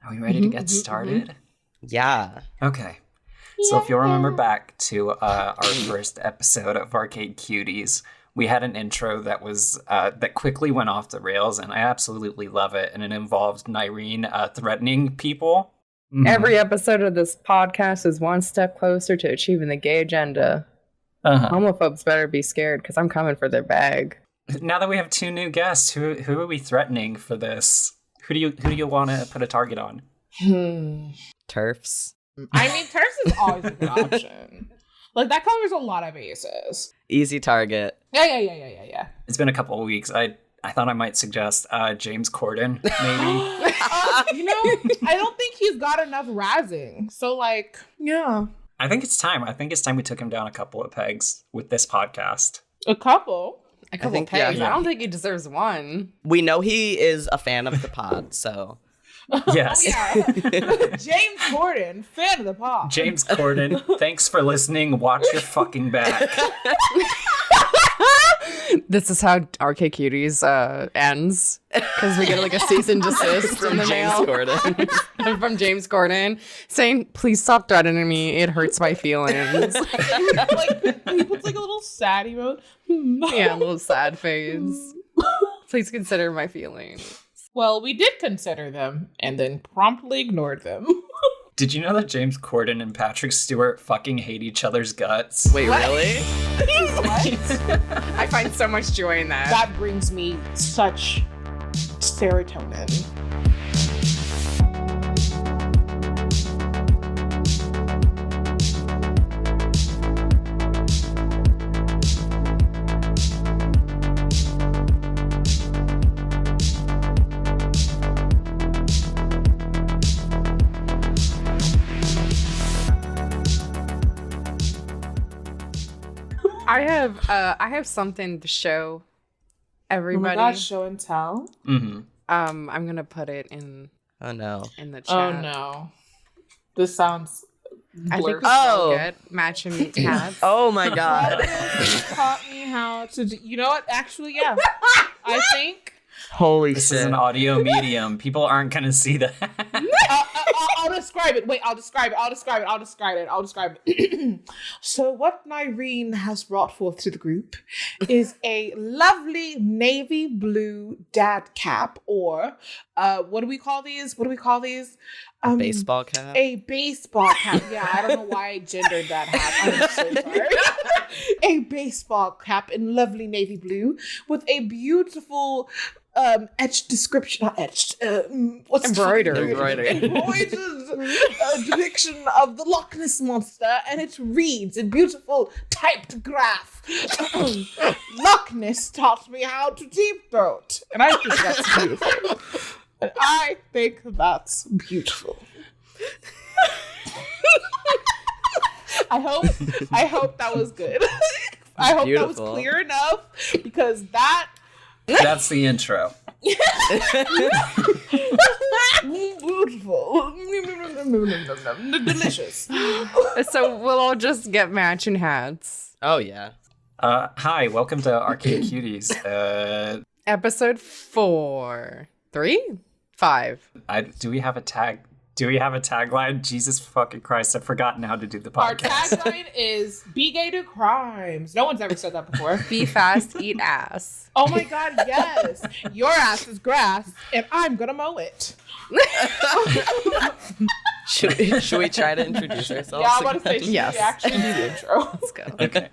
Are we ready to get started? Yeah. Okay. So if you'll remember back to our first episode of Arcade Cuties, we had an intro that was that quickly went off the rails, and I absolutely love it. And it involved Nyreen threatening people. Mm-hmm. Every episode of this podcast is one step closer to achieving the gay agenda. Homophobes better be scared, because I'm coming for their bag. Now that we have two new guests, who are we threatening for this? Who do you want to put a target on? TERFs. I mean, TERFs is always a good option. Like, that covers a lot of bases. Easy target. Yeah. It's been a couple of weeks. I thought I might suggest James Corden, maybe. I don't think he's got enough razzing. So, like, yeah. I think it's time. We took him down a couple of pegs with this podcast. A couple pegs. Yeah. I don't think he deserves one. We know he is a fan of the pod, so... Yes. James Corden, fan of the pod. James Corden, thanks for listening. Watch your fucking back. This is how Arcade Cuties ends, because we get like a cease and desist from the mail from James Corden saying, "Please stop threatening me. It hurts my feelings." Like he puts like a little sad emoji. Yeah, a little sad face. Please consider my feelings. Well, we did consider them and then promptly ignored them. Did you know that James Corden and Patrick Stewart fucking hate each other's guts? Wait, really? What? I find so much joy in that. That brings me such serotonin. I have something to show everybody. Oh my gosh, show and tell. Mm-hmm. I'm gonna put it in. Oh no! In the chat. Oh no! This sounds. I think we should get matching hats. Oh my god! Taught me how to do. You know what? Actually, yeah. I think. Holy This shit! is an audio medium. People aren't gonna see that. I'll describe it. Wait, I'll describe it. So what Nyreen has brought forth to the group is a lovely navy blue dad cap, or what do we call these? Baseball cap? A baseball cap. Yeah, I don't know why I gendered that hat. I'm so sorry. A baseball cap in lovely navy blue with a beautiful etched description, not etched, what's embroidered depiction of the Loch Ness Monster, and it reads in beautiful typed graph. Loch Ness taught me how to deep throat, and I think that's beautiful. And I think that's beautiful. I hope that was good. I hope that was clear enough, because That's the intro. Beautiful. Delicious. So we'll all just get matching hats. Oh yeah. Hi, welcome to Arcade Cuties. Episode 4. 3? 5. Do we have a tagline? Jesus fucking Christ, I've forgotten how to do the podcast. Our tagline is "Be gay to crimes." No one's ever said that before. Be fast, eat ass. Oh my god, yes. Your ass is grass, and I'm gonna mow it. Should we try to introduce ourselves? Yeah, I want to say, yes. We actually do the intro. Let's go. Okay.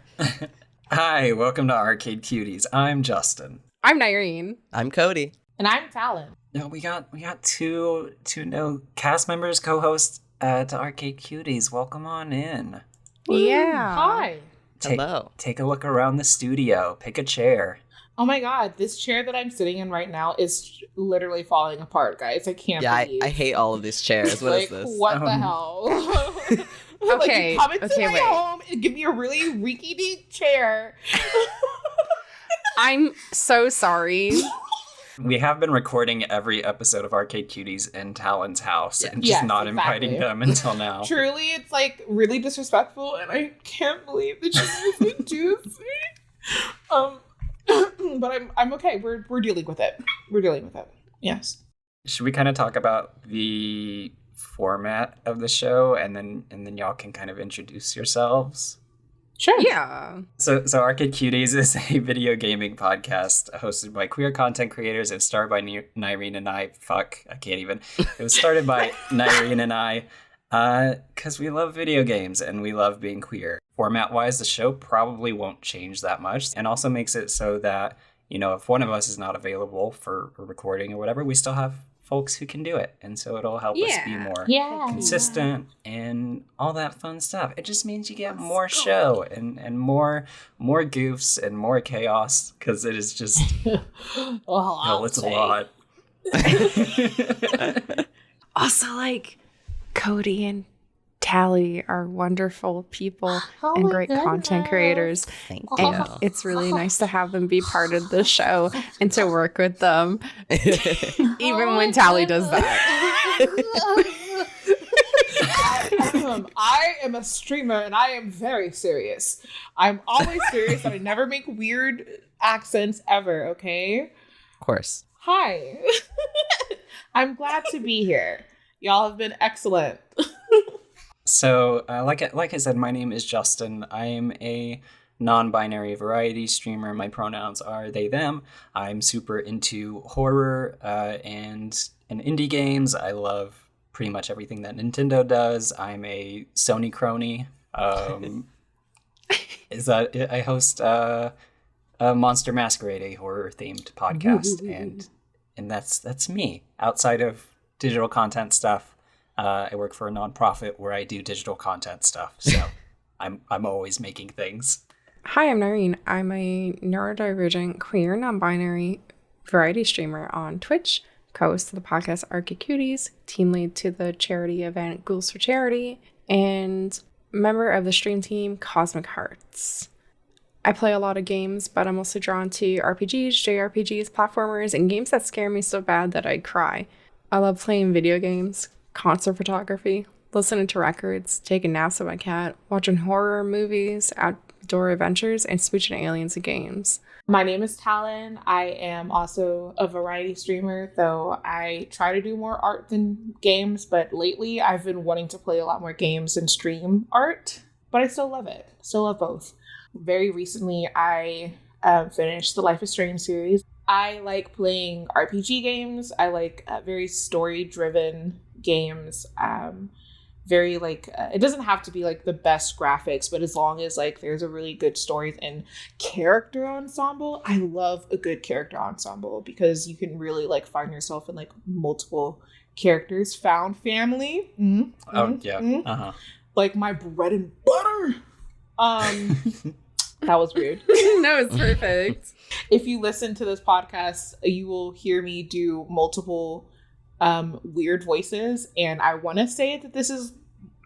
Hi, welcome to Arcade Cuties. I'm Justin. I'm Nyreen. I'm Cody. And I'm Talon. No, we got two new cast members, co-hosts to Arcade Cuties. Welcome on in. Yeah. Hi. Hello. Take a look around the studio. Pick a chair. Oh my god, this chair that I'm sitting in right now is literally falling apart, guys. I can't believe. I hate all of these chairs. What is this? What the hell? Okay. Like, you come into my home and give me a really reeky-deek chair. I'm so sorry. We have been recording every episode of Arcade Cuties in Talon's house and just not inviting them until now. Truly, it's like really disrespectful, and I can't believe that you even do this. But I'm okay. We're dealing with it. Yes. Should we kind of talk about the format of the show, and then y'all can kind of introduce yourselves? Sure. Yeah. So Arcade Cuties is a video gaming podcast hosted by queer content creators and started by Nyrene and I. Fuck, I can't even. It was started by Nyrene and I because we love video games and we love being queer. Format-wise, the show probably won't change that much, and also makes it so that, if one of us is not available for a recording or whatever, we still have folks who can do it, and so it'll help us be more consistent and all that fun stuff. It just means you get more show and more goofs and more chaos, because it is just it's a lot. Also, like, Cody and Tally are wonderful people and great content creators. Thank and you. it's really nice to have them be part of the show and to work with them, even when Tally does that. I am a streamer and I am very serious. I'm always serious and I never make weird accents ever, okay? Of course. Hi. I'm glad to be here. Y'all have been excellent. So, like I said, my name is Justin. I am a non-binary variety streamer. My pronouns are they, them. I'm super into horror and indie games. I love pretty much everything that Nintendo does. I'm a Sony crony. I host Monster Masquerade, a horror-themed podcast, and that's me. Outside of digital content stuff, I work for a nonprofit where I do digital content stuff, so I'm always making things. Hi, I'm Nyrene. I'm a neurodivergent, queer, non-binary variety streamer on Twitch, co-host of the podcast Arcade Cuties, team lead to the charity event Ghouls for Charity, and member of the stream team Cosmic Hearts. I play a lot of games, but I'm mostly drawn to RPGs, JRPGs, platformers, and games that scare me so bad that I'd cry. I love playing video games, concert photography, listening to records, taking naps with my cat, watching horror movies, outdoor adventures, and smooching aliens in games. My name is Talon. I am also a variety streamer, though I try to do more art than games, but lately I've been wanting to play a lot more games and stream art, but I still love it. Still love both. Very recently, I finished the Life is Strange series. I like playing RPG games. I like very story-driven games. Very it doesn't have to be like the best graphics, but as long as like there's a really good story and character ensemble. I love a good character ensemble because you can really like find yourself in like multiple characters. Found family. Like my bread and butter. That was weird. No, it's perfect. If you listen to this podcast, you will hear me do multiple weird voices, and I want to say that this is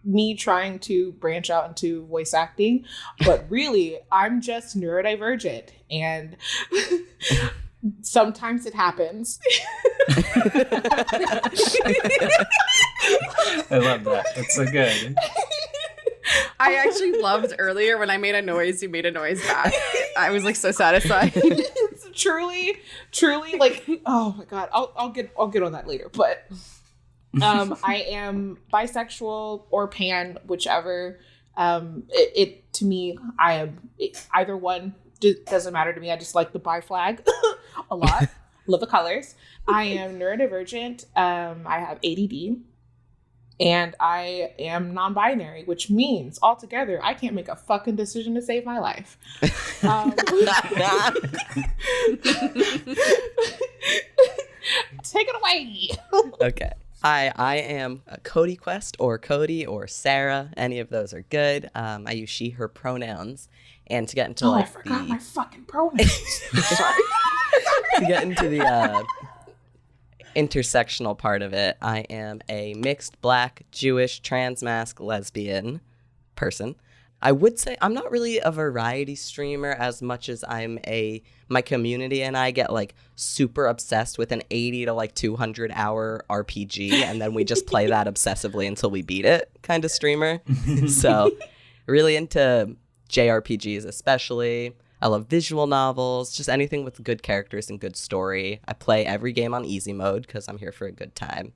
me trying to branch out into voice acting, but really I'm just neurodivergent, and sometimes it happens. I love that. It's so good. I actually loved earlier when I made a noise, you made a noise back. I was like so satisfied. It's truly like, oh my god, I'll get on that later. But I am bisexual or pan, whichever. It to me, either one doesn't matter to me. I just like the bi flag a lot. Love the colors. I am neurodivergent. I have ADD. And I am non-binary, which means altogether I can't make a fucking decision to save my life. Take it away. Okay. Hi, I am Cody Quest or Cody or Sarah. Any of those are good. I use she, her pronouns. And to get into I forgot my fucking pronouns. Sorry. To get into the intersectional part of it, I am a mixed Black, Jewish, trans-masc, lesbian person. I would say I'm not really a variety streamer as much as my community and I get like super obsessed with an 80 to like 200 hour RPG, and then we just play that obsessively until we beat it kind of streamer. So really into JRPGs especially. I love visual novels, just anything with good characters and good story. I play every game on easy mode because I'm here for a good time.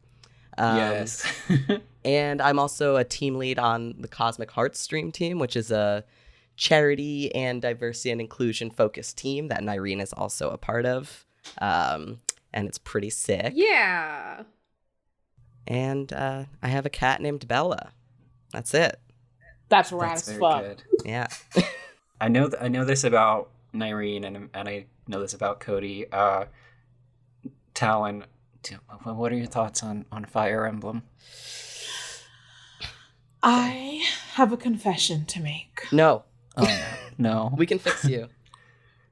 Yes. And I'm also a team lead on the Cosmic Hearts Stream Team, which is a charity and diversity and inclusion focused team that Nyrene is also a part of. And it's pretty sick. Yeah. And I have a cat named Bella. That's it. That's rad That's as very fuck. good. Yeah. I know this about Nyrene, and I know this about Cody. Talon, what are your thoughts on Fire Emblem? I have a confession to make. No, Oh no. we can fix you.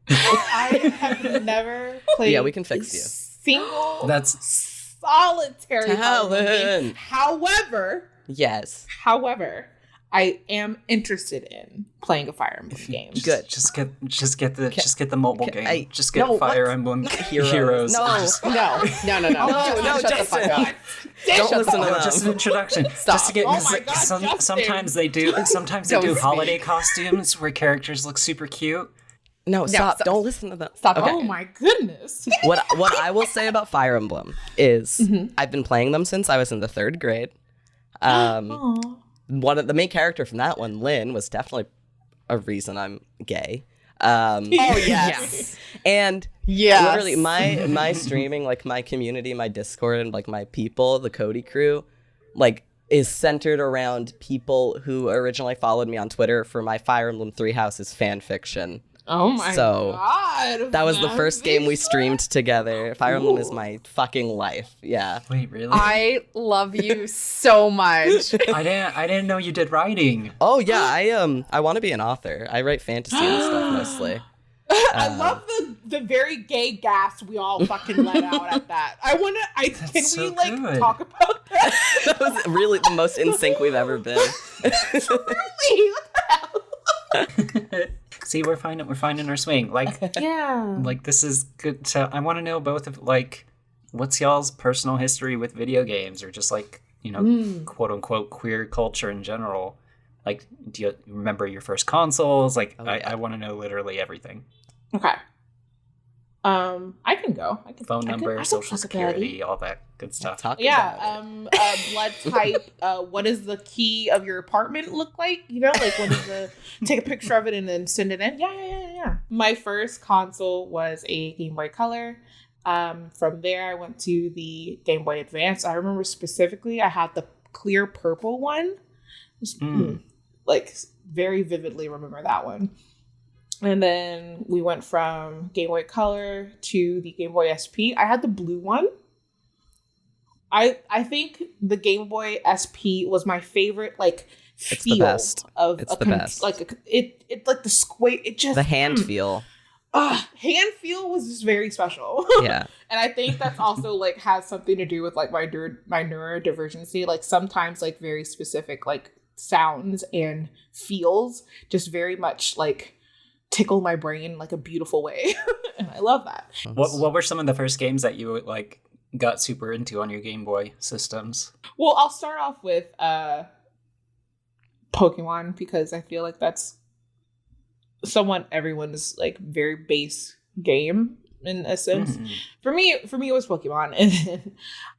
I have never played Yeah, we can fix a you. single That's solitary Talon. Fire Emblem game. Yes. However, I am interested in playing a Fire Emblem game. Good. Just get the mobile game. I- Just get no, Fire what? Emblem Not Heroes. No. Just, No. No. No, Shut the fuck Jason. up. Don't Shut listen the to fuck them. just an introduction. Stop. Just to get Oh my God, Justin. sometimes they do Don't speak. holiday costumes where characters look super cute. No, stop. stop. Don't listen to them. Stop. Okay. Oh my goodness. What I will say about Fire Emblem is I've been playing them since I was in the 3rd grade. Aw. One of the main character from that one, Lynn, was definitely a reason I'm gay. Oh yes. And Yes. literally my streaming, like my community, my Discord, and like my people, the Cody crew, like is centered around people who originally followed me on Twitter for my Fire Emblem Three Houses fan fiction. Oh my So, god. That was the first game we Fanfiction? streamed together. Fire Emblem is my fucking life. Yeah. Wait, really? I love you so much. I didn't know you did writing. Oh yeah, I want to be an author. I write fantasy and stuff mostly. I love the very gay gas we all fucking let out at that. Can so we like good. talk about that? That was really the most in sync we've ever been. Truly, what the hell? See, we're finding our swing. Like Yeah. like this is good. So I want to know both of like, what's y'all's personal history with video games, or just like, you know, quote unquote queer culture in general. Like, do you remember your first consoles? Like, I want to know literally everything. Okay. I can go. Phone number, I can social talk about it. security, all that good stuff. Talk about Yeah. it. Blood type. What does the key of your apartment look like? You know, like what is the? Take a picture of it and then send it in. Yeah. My first console was a Game Boy Color. From there, I went to the Game Boy Advance. I remember specifically, I had the clear purple one. Like very vividly remember that one. And then we went from Game Boy Color to the Game Boy SP. I had the blue one. I think the Game Boy SP was my favorite, like, It's the feel best. of It's a the best. like it like the square. It just The hand feel. hand feel was just very special. Yeah. And I think that's also like has something to do with like my neurodivergency. Like sometimes like very specific like sounds and feels just very much like tickle my brain like a beautiful way. And I love that. What were some of the first games that you like got super into on your Game Boy systems? Well, I'll start off with Pokemon, because I feel like that's somewhat everyone's like very base game in a sense. For me it was Pokemon. And then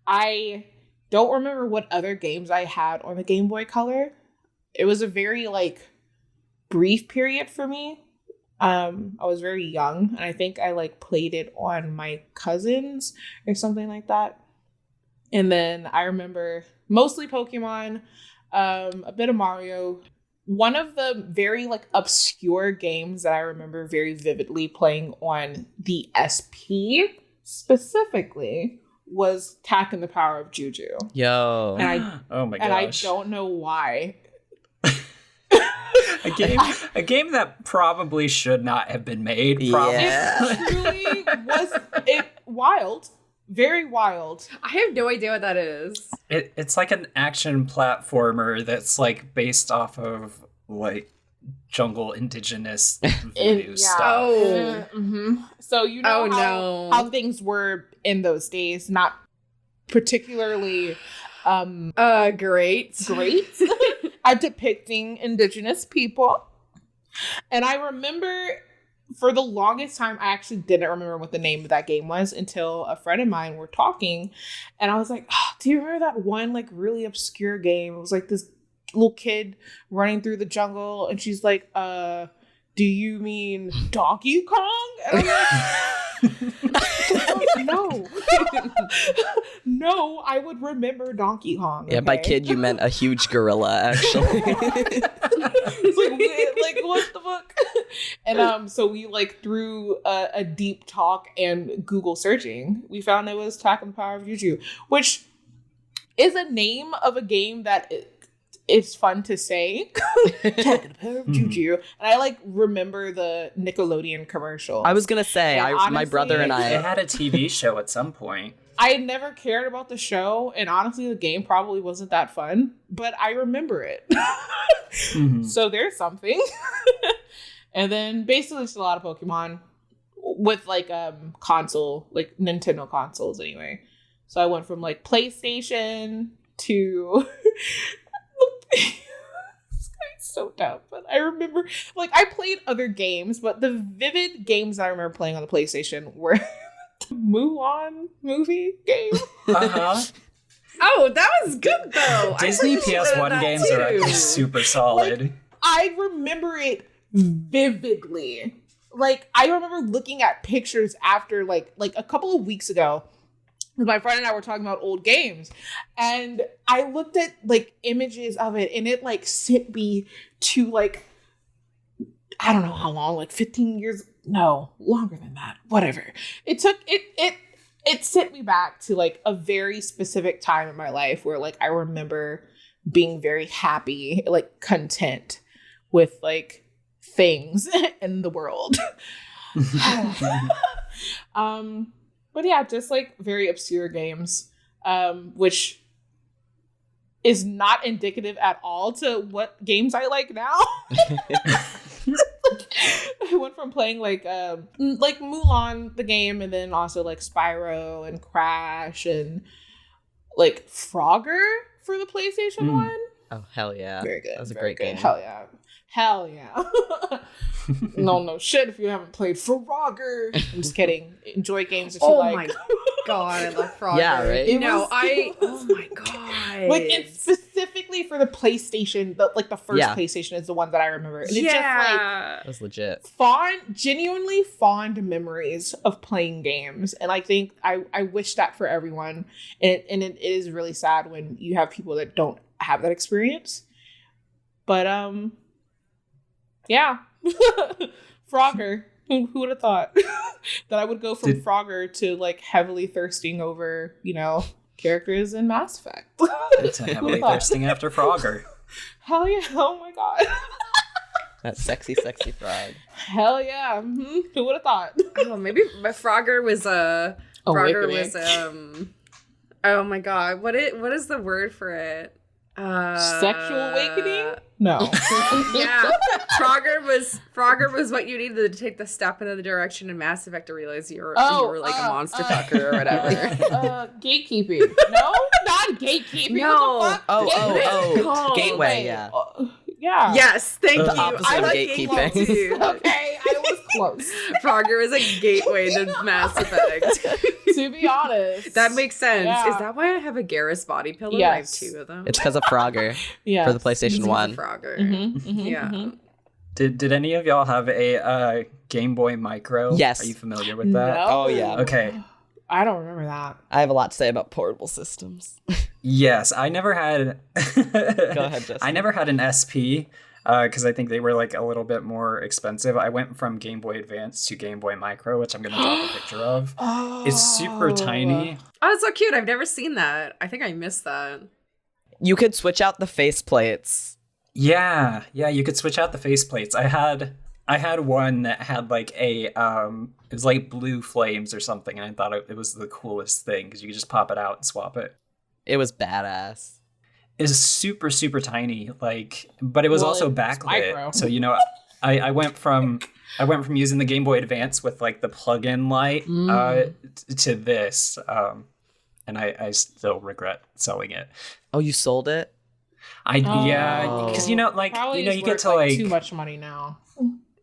I don't remember what other games I had on the Game Boy Color. It was a very like brief period for me. I was very young, and I think I like played it on my cousins or something like that. And then I remember mostly Pokemon, a bit of Mario. One of the very like obscure games that I remember very vividly playing on the SP specifically was Tak and the Power of Juju. Yo. And Oh my gosh. and I don't know why. A game that probably should not have been made. Probably. Yeah. It truly was wild. Very wild. I have no idea what that is. It's like an action platformer that's like based off of like jungle indigenous voodoo stuff. Oh. So you know Oh, no. how things were in those days, not particularly Great. great at depicting indigenous people. And I remember for the longest time, I actually didn't remember what the name of that game was until a friend of mine were talking. And I was like, oh, do you remember that one like really obscure game? It was like this little kid running through the jungle. And she's like, do you mean Donkey Kong? And I'm like, no. No, I would remember Donkey Kong. Yeah, okay? by kid, you meant a huge gorilla, actually. It's like what the fuck? And so we like through a deep talk and Google searching, we found it was Attack on the Power of Juju, which is a name of a game that it's fun to say. Attack on the Power of Juju. And I like remember the Nickelodeon commercial. I was gonna say, honestly, my brother and I They had a TV show at some point. I had never cared about the show, and honestly, the game probably wasn't that fun, but I remember it. So there's something. And then basically it's a lot of Pokemon with like console, like Nintendo consoles anyway. So I went from like PlayStation to this guy's so dumb, but I remember like I played other games, but the vivid games I remember playing on the PlayStation were the Mulan movie game. Oh, that was good though. Disney PS1 games are actually super solid. Like, I remember it vividly. Like I remember looking at pictures after like a couple of weeks ago. My friend and I were talking about old games, and I looked at like images of it, and it like sent me to like I don't know how long, like 15 years. No, longer than that. Whatever. It took it sent me back to like a very specific time in my life where like I remember being very happy, like content with like things in the world. But yeah, just like very obscure games, which is not indicative at all to what games I like now. I went from playing like Mulan the game, and then also like Spyro and Crash and like Frogger for the PlayStation 1. Oh, hell yeah. Very good. That was a very great good. game. Hell yeah. Hell yeah. No shit if you haven't played Frogger. I'm just kidding. Enjoy games that you Oh like. my god, I love Frogger. Yeah, right? Oh my god. Like it's specifically for the PlayStation, the first PlayStation is the one that I remember. And it's just like That was legit. genuinely fond memories of playing games. And I think I wish that for everyone. And it is really sad when you have people that don't have that experience. But yeah. Frogger. Who would have thought that I would go from Frogger to like heavily thirsting over, characters in Mass Effect? It's heavily thirsting after Frogger. Hell yeah. Oh my god. That sexy frog. Hell yeah. Mm-hmm. Who would have thought? Oh, maybe my Frogger was Frogger wink, was oh my god. What is the word for it? Sexual awakening? No. Yeah. Frogger was what you needed to take the step in the direction in Mass Effect to realize you were like a monster fucker or whatever. Gatekeeping. No, not gatekeeping. No. What the fuck? Oh, gateway, yeah. Yeah. Yes, thank The you. opposite I of like gatekeeping. too. Okay, I was close. Frogger is a gateway to Mass Effect. To be honest. That makes sense. Yeah. Is that why I have a Garrus body pillow? Yes. I have 2 of them. It's because of Frogger Yeah. for the PlayStation 1. Frogger. Mm-hmm. Yeah. Did any of y'all have a Game Boy Micro? Yes. Are you familiar with that? No. Oh, yeah. Okay. I don't remember that. I have a lot to say about portable systems. Yes, I never had. Go ahead, Justin. I never had an SP because I think they were like a little bit more expensive. I went from Game Boy Advance to Game Boy Micro, which I'm gonna drop a picture of. Oh. It's super tiny. Oh, it's so cute. I've never seen that. I think I missed that. You could switch out the faceplates. Yeah, you could switch out the faceplates. I had one that had like it was like blue flames or something, and I thought it was the coolest thing because you could just pop it out and swap it. It was badass. It's super, super tiny, but it was also backlit. micro. So I went from using the Game Boy Advance with like the plug-in light to this, and I still regret selling it. Oh, you sold it? Yeah, because Probably you is get worth, to like too much money now.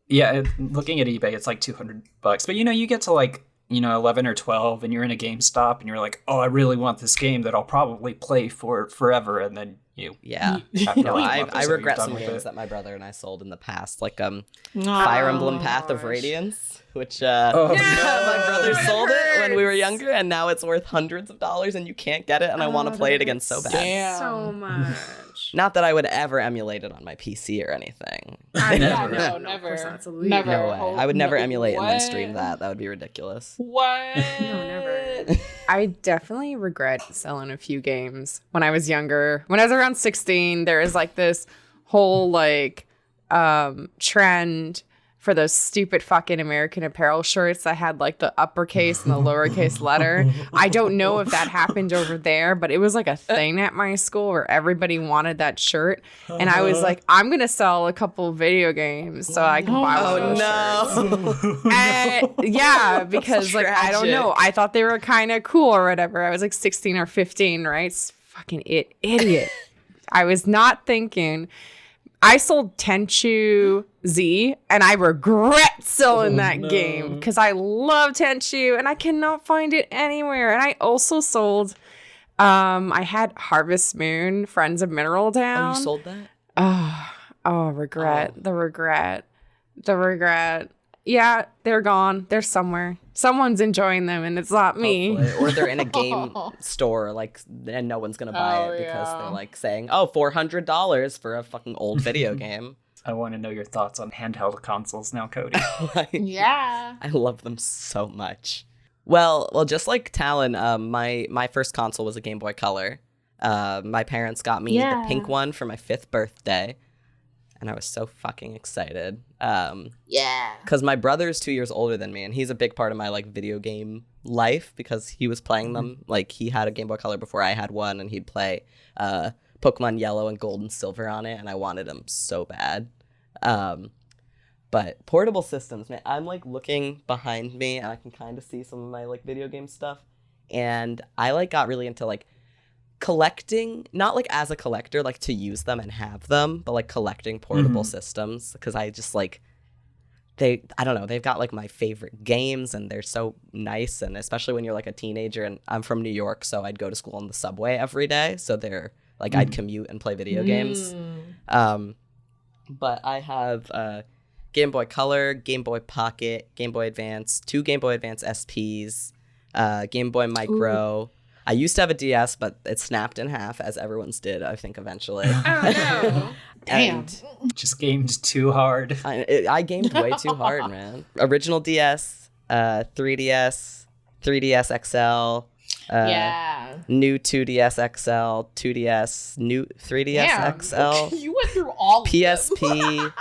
Yeah, looking at eBay, it's like $200. But you get to like 11 or 12, and you're in a GameStop, and you're like, oh, I really want this game that I'll probably play for forever, and then you. Yeah. I regret some games that my brother and I sold in the past, like Fire Emblem Path of Radiance, which my brother sold it when we were younger, and now it's worth hundreds of dollars, and you can't get it, and I want to play it again so bad. Damn. So much. Not that I would ever emulate it on my PC or anything. Never. No way. I would never emulate and then stream that. That would be ridiculous. What? No, never. I definitely regret selling a few games when I was younger. When I was around 16, there was like this whole like trend for those stupid fucking American Apparel shirts that had like the uppercase and the lowercase letter. I don't know if that happened over there, but it was like a thing at my school where everybody wanted that shirt. And I was like, I'm going to sell a couple video games so I can buy one of those shirts. And yeah, because like, I don't know. I thought they were kind of cool or whatever. I was like 16 or 15, right? Fucking idiot. I was not thinking. I sold Tenchu Z, and I regret selling that game because I love Tenchu, and I cannot find it anywhere. And I also sold, I had Harvest Moon, Friends of Mineral Town. Oh, you sold that? Oh, regret. Oh. The regret. Yeah, they're gone. They're somewhere. Someone's enjoying them, and it's not me. Hopefully. Or they're in a game store, like, and no one's gonna buy it because they're like saying, "Oh, $400 for a fucking old video game." I want to know your thoughts on handheld consoles now, Cody. Yeah, I love them so much. Well, just like Talon, my first console was a Game Boy Color. My parents got me the pink one for my 5th birthday. And I was so fucking excited. Because my brother's 2 years older than me, and he's a big part of my like video game life because he was playing them. Like he had a Game Boy Color before I had one, and he'd play Pokemon Yellow and Gold and Silver on it, and I wanted them so bad. But portable systems, man, I'm like looking behind me, and I can kind of see some of my like video game stuff, and I like got really into like collecting, not like as a collector, like to use them and have them, but like collecting portable systems because I just like I don't know, they've got like my favorite games and they're so nice, and especially when you're like a teenager, and I'm from New York, so I'd go to school on the subway every day, so they're like I'd commute and play video games. But I have Game Boy Color, Game Boy Pocket, Game Boy Advance, 2 Game Boy Advance SPs, Game Boy Micro. Ooh. I used to have a DS, but it snapped in half, as everyone's did, I think, eventually. Oh, no. Damn. Just gamed too hard. I gamed way too hard, man. Original DS, 3DS, 3DS XL, new 2DS XL, 2DS, new 3DS XL. You went through all PSP,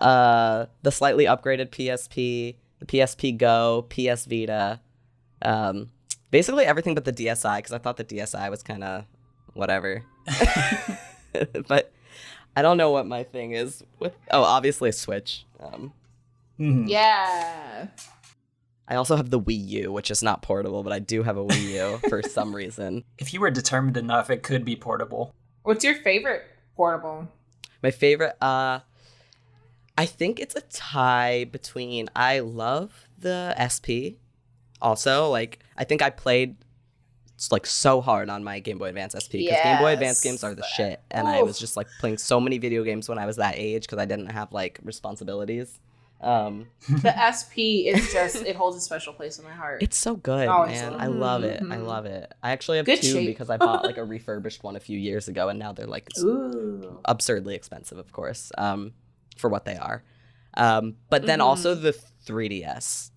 the slightly upgraded PSP, the PSP Go, PS Vita, basically everything but the DSi, because I thought the DSi was kind of whatever. But I don't know what my thing is with. Oh, obviously a Switch. Yeah. I also have the Wii U, which is not portable, but I do have a Wii U for some reason. If you were determined enough, it could be portable. What's your favorite portable? My favorite, I think it's a tie between, I love the SP. Also, like, I think I played like so hard on my Game Boy Advance SP because Game Boy Advance games are the shit, and I was just like playing so many video games when I was that age because I didn't have like responsibilities. The SP is just, it holds a special place in my heart. It's so good, man. I love it. I love it. I actually have 2 because I bought like a refurbished one a few years ago, and now they're like absurdly expensive, of course, for what they are. But then also the 3DS.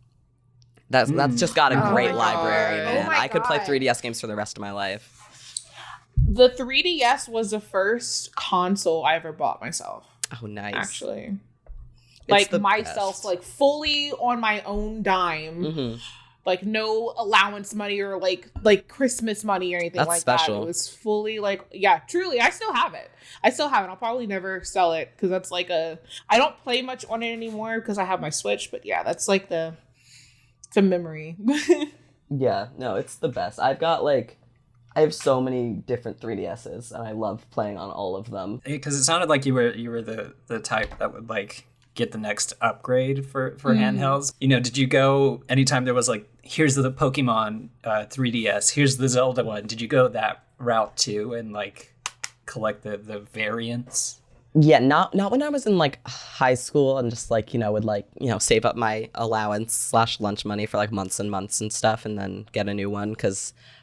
That's just got a great library, man. I could play 3DS games for the rest of my life. The 3DS was the first console I ever bought myself. Oh, nice. Actually. Like myself, best. Like fully on my own dime. Like no allowance money or like Christmas money or anything That's like special. that. It was fully like, yeah, truly. I still have it. I'll probably never sell it because that's like I don't play much on it anymore because I have my Switch. But yeah, that's like the memory. Yeah, no, it's the best. I have so many different 3DSs, and I love playing on all of them. Because it sounded like you were the type that would like get the next upgrade for handhelds. You know, did you go anytime there was like, here's the Pokemon 3DS, here's the Zelda one, did you go that route too and like collect the variants? Yeah, not when I was in like high school and just like, would like, save up my allowance / lunch money for like months and months and stuff and then get a new one.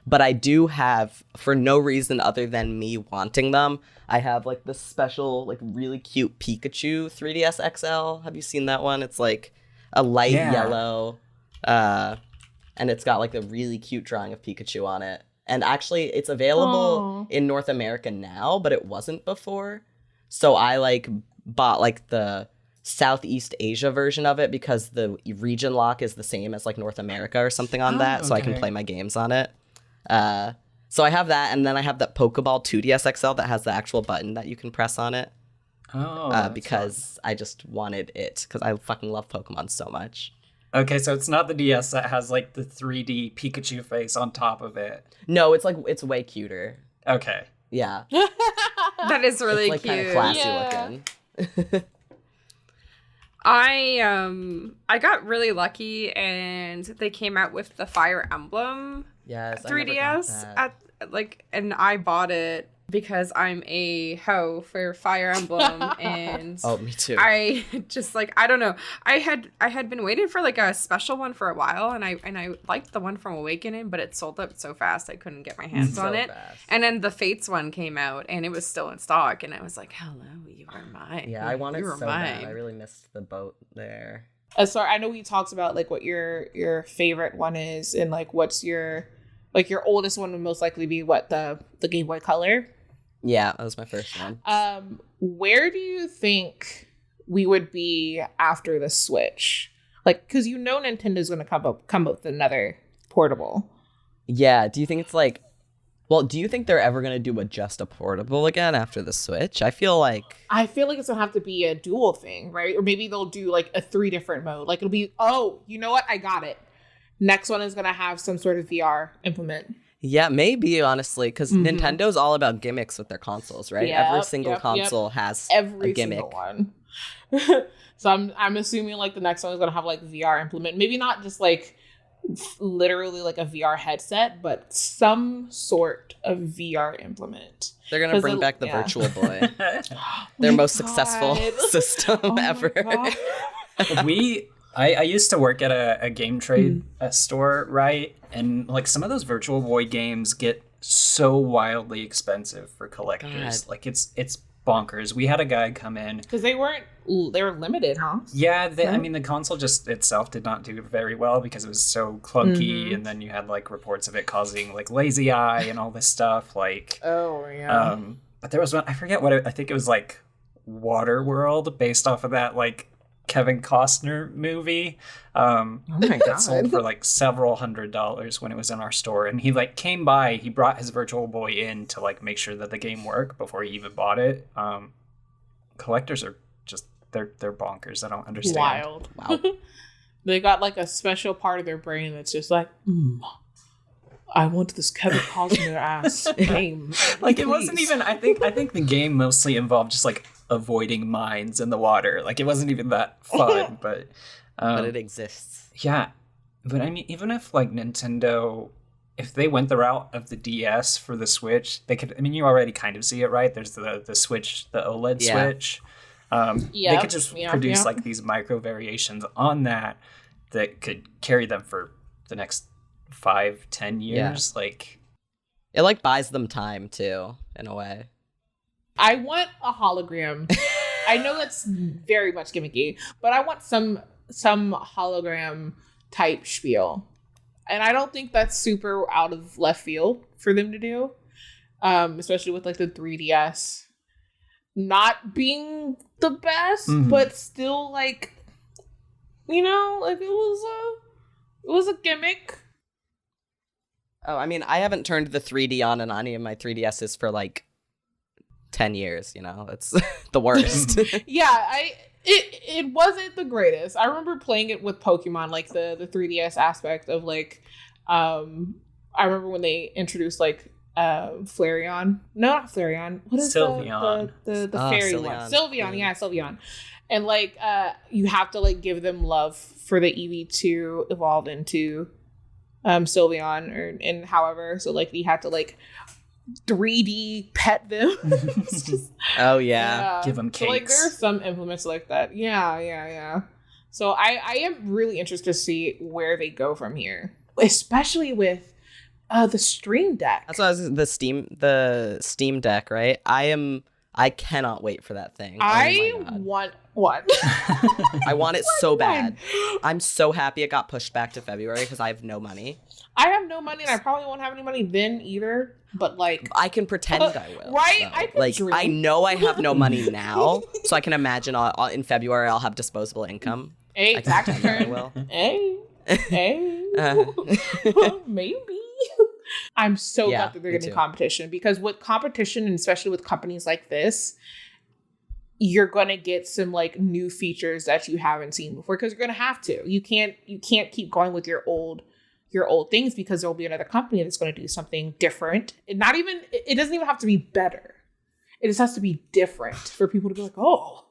But I do have, for no reason other than me wanting them, I have like this special, like really cute Pikachu 3DS XL. Have you seen that one? It's like a light yellow, and it's got like a really cute drawing of Pikachu on it. And actually, it's available in North America now, but it wasn't before. So I like bought like the Southeast Asia version of it because the region lock is the same as like North America or something on that. So I can play my games on it. So I have that, and then I have that Pokeball 2DS XL that has the actual button that you can press on it. Because fun. I just wanted it because I fucking love Pokemon so much. Okay, so it's not the DS that has like the 3D Pikachu face on top of it. No, it's way cuter. Okay. Yeah. That is really it's, like, cute. Kind of classy looking. I got really lucky and they came out with the Fire Emblem 3DS and I bought it because I'm a hoe for Fire Emblem and oh, me too. I just like I don't know. I had been waiting for like a special one for a while and I liked the one from Awakening, but it sold out so fast I couldn't get my hands on it. Fast. And then the Fates one came out and it was still in stock and I was like, hello, you are mine. Yeah, I wanted so bad. I really missed the boat there. Sorry, I know we talked about like what your favorite one is and like what's your oldest one would most likely be what the Game Boy Color. Yeah, that was my first one. Where do you think we would be after the Switch? Like, because Nintendo's going to come up with another portable. Yeah, do you think it's like... Well, do you think they're ever going to do just a portable again after the Switch? I feel like it's going to have to be a dual thing, right? Or maybe they'll do like a 3 different mode. Like, it'll be, oh, you know what? I got it. Next one is going to have some sort of VR implement. Yeah, maybe, honestly, because Nintendo's all about gimmicks with their consoles, right? Yep, every single console has every a gimmick. Single one. So I'm assuming like the next one is going to have like VR implement. Maybe not just like literally like a VR headset, but some sort of VR implement. They're going to bring back the Virtual Boy. Their most successful system ever. I used to work at a game trade store, right? And like some of those Virtual Boy games get so wildly expensive for collectors. God. Like it's bonkers. We had a guy come in because they were limited, huh? Yeah, I mean the console just itself did not do very well because it was so clunky, and then you had like reports of it causing like lazy eye and all this stuff. Like but there was one, I forget what I think it was like Waterworld based off of that like Kevin Costner movie that sold for like several $100s when it was in our store, and he like came by, he brought his Virtual Boy in to like make sure that the game worked before he even bought it. Collectors are just they're bonkers. I don't understand. Wild. Wow. They got like a special part of their brain that's just like I want this Kevin Costner ass game. Like it wasn't even I think the game mostly involved just like avoiding mines in the water. Like it wasn't even that fun, but it exists. Yeah. But I mean, even if like Nintendo, if they went the route of the DS for the Switch, they could, I mean, you already kind of see it, right? There's the Switch, the OLED Switch. They could just produce like these micro variations on that could carry them for the next 5-10 years. Like it like buys them time too, in a way. I want a hologram. I know that's very much gimmicky, but I want some hologram type spiel. And I don't think that's super out of left field for them to do. Especially with like the 3DS not being the best, but still like, like it was a gimmick. Oh, I mean, I haven't turned the 3D on any of my 3DSs for like 10 years, it's the worst. Yeah, it wasn't the greatest. I remember playing it with Pokemon, like the 3DS aspect of like I remember when they introduced like Flareon. No, not Flareon. What is Sylveon. the fairy Sylveon. one? Sylveon, yeah, Sylveon. And like you have to like give them love for the Eevee to evolve into Sylveon and however. So like you have to like 3D pet them. Oh yeah. Give them cakes. So, like there are some implements like that. Yeah. So I am really interested to see where they go from here, especially with the Stream Deck. That's what I was, the Steam Deck, right? I cannot wait for that thing. I want one. I want it so bad. I'm so happy it got pushed back to February because I have no money. I have no money, and I probably won't have any money then either. But like, I can pretend I will. Right? So. I can like, dream. I know I have no money now, so I can imagine in February I'll have disposable income. Hey, tax I return. will. Hey, maybe. I'm so glad that they're getting competition, because with competition, and especially with companies like this, you're gonna get some like new features that you haven't seen before, because you're gonna have to. You can't keep going with your old things, because there'll be another company that's going to do something different. And it doesn't even have to be better. It just has to be different for people to be like, oh,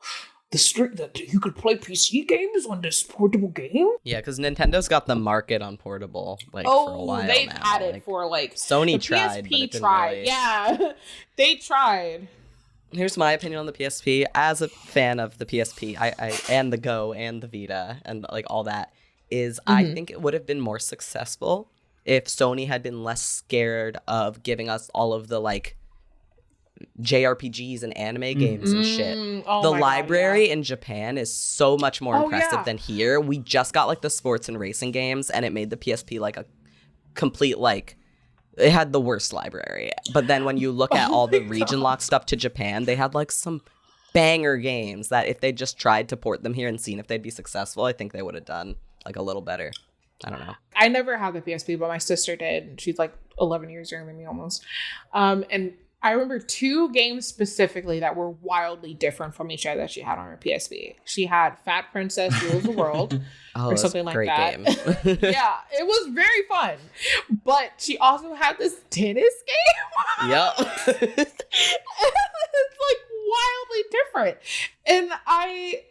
you could play PC games on this portable game. Yeah, because Nintendo's got the market on portable for a while they've now. had it for like Sony tried, PSP but it didn't tried. really... Yeah, they tried. Here's my opinion on the PSP. As a fan of the PSP, I and the Go and the Vita and like all that, is I think it would have been more successful if Sony had been less scared of giving us all of the like JRPGs and anime games and shit. Oh the my library God, in Japan is so much more impressive than here. We just got like the sports and racing games, and it made the PSP like a complete like, it had the worst library. But then when you look at all the region lock stuff to Japan, they had like some banger games that if they just tried to port them here and seen if they'd be successful, I think they would have done like a little better. I don't know. I never had the PSP, but my sister did. She's like 11 years younger than me almost. And I remember 2 games specifically that were wildly different from each other that she had on her PSP. She had Fat Princess Rules the World or something like that. Game. Yeah, it was very fun. But she also had this tennis game. Yep. It's like wildly different. And I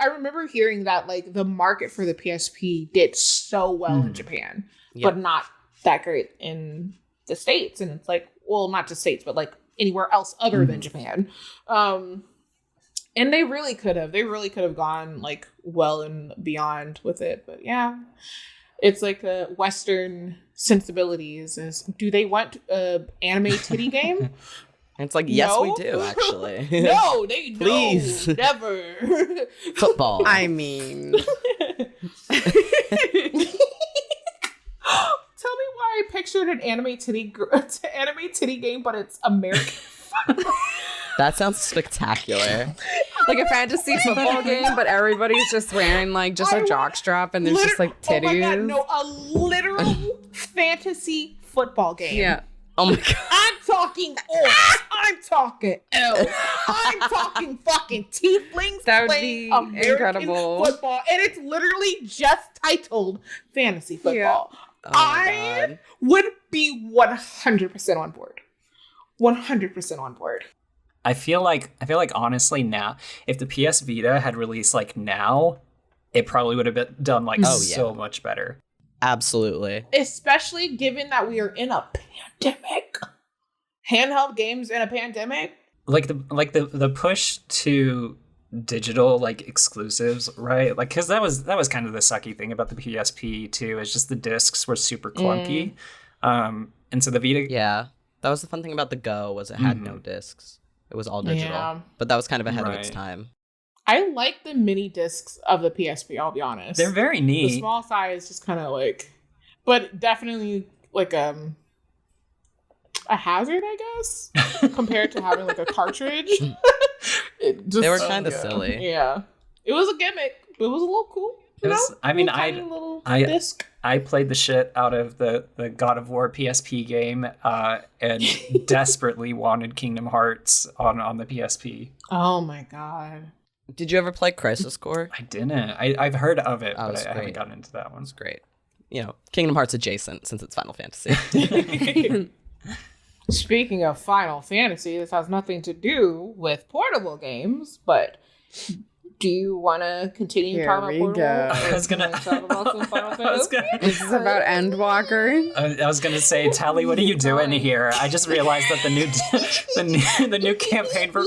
remember hearing that like the market for the PSP did so well in Japan, but not that great in the States. And it's like, well, not just States, but like anywhere else other than Japan. And they really could have gone like well and beyond with it. But yeah, it's like a Western sensibilities is, do they want a anime titty game? And it's like, yes, we do, actually. No, they don't. Please. Never. Football. I mean, Tell me why I pictured an anime titty game, but it's American. That sounds spectacular. like a fantasy football game, but everybody's just wearing like just a jockstrap and there's just like titties. Oh my God, no, a literal fantasy football game. Yeah. Oh my God. I'm talking orcs. I'm talking elves. I'm talking fucking tieflings. That would playing be American incredible. football, and it's literally just titled fantasy football. Oh my I God. would be 100% on board. 100% on board. I feel like honestly now, if the PS Vita had released like now, it probably would have been done like so much better. Absolutely. Especially given that we are in a pandemic. Handheld games in a pandemic. Like the push to digital like exclusives, right? Like, because that was kind of the sucky thing about the PSP too. Is just the discs were super clunky, and so the Vita. Yeah, that was the fun thing about the Go, was it had no discs. It was all digital. Yeah. But that was kind of ahead of its time. I like the mini discs of the PSP, I'll be honest. They're very neat. The small size just kind of like, but definitely like a hazard, I guess, compared to having like a cartridge. They were kind of silly. Yeah. It was a gimmick, but it was a little cool. Disc. I played the shit out of the God of War PSP game and desperately wanted Kingdom Hearts on the PSP. Oh my God. Did you ever play Crisis Core? I didn't. I've heard of it, but I great. haven't gotten into that one. It's great. Kingdom Hearts adjacent since it's Final Fantasy. Speaking of Final Fantasy, this has nothing to do with portable games, but do you want to continue talking about portable? I was gonna talk about some Final Fantasy. This is about Endwalker. I was gonna say, Tally, what are you doing here? I just realized that the new campaign for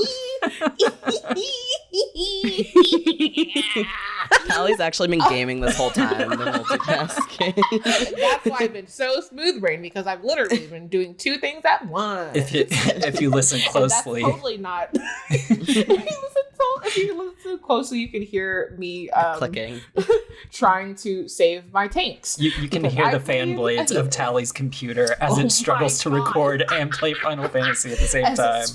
Tally's actually been gaming this whole time. Been multitasking. That's why I've been so smooth brain, because I've literally been doing two things at once. if you listen closely, that's totally not. If you listen closely, you can hear me clicking, trying to save my tanks. You can hear the fan blades of Tally's computer as it struggles to record and play Final Fantasy at the same time.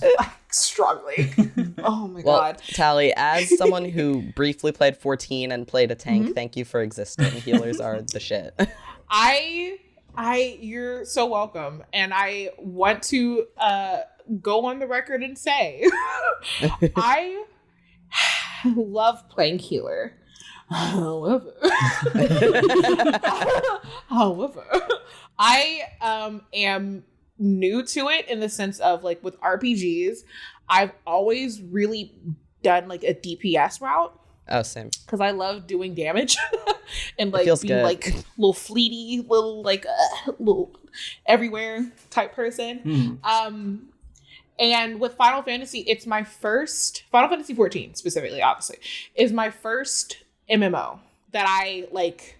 Struggling. Oh my well, god. Tally, as someone who briefly played 14 and played a tank, thank you for existing. Healers are the shit. You're so welcome. And I want to go on the record and say I love playing healer. However, I am new to it in the sense of, like, with RPGs, I've always really done like a DPS route. Oh, same. Because I love doing damage and like being good. like little fleety, little everywhere type person. And with Final Fantasy, it's my first, Final Fantasy 14 specifically, obviously, is my first MMO that I like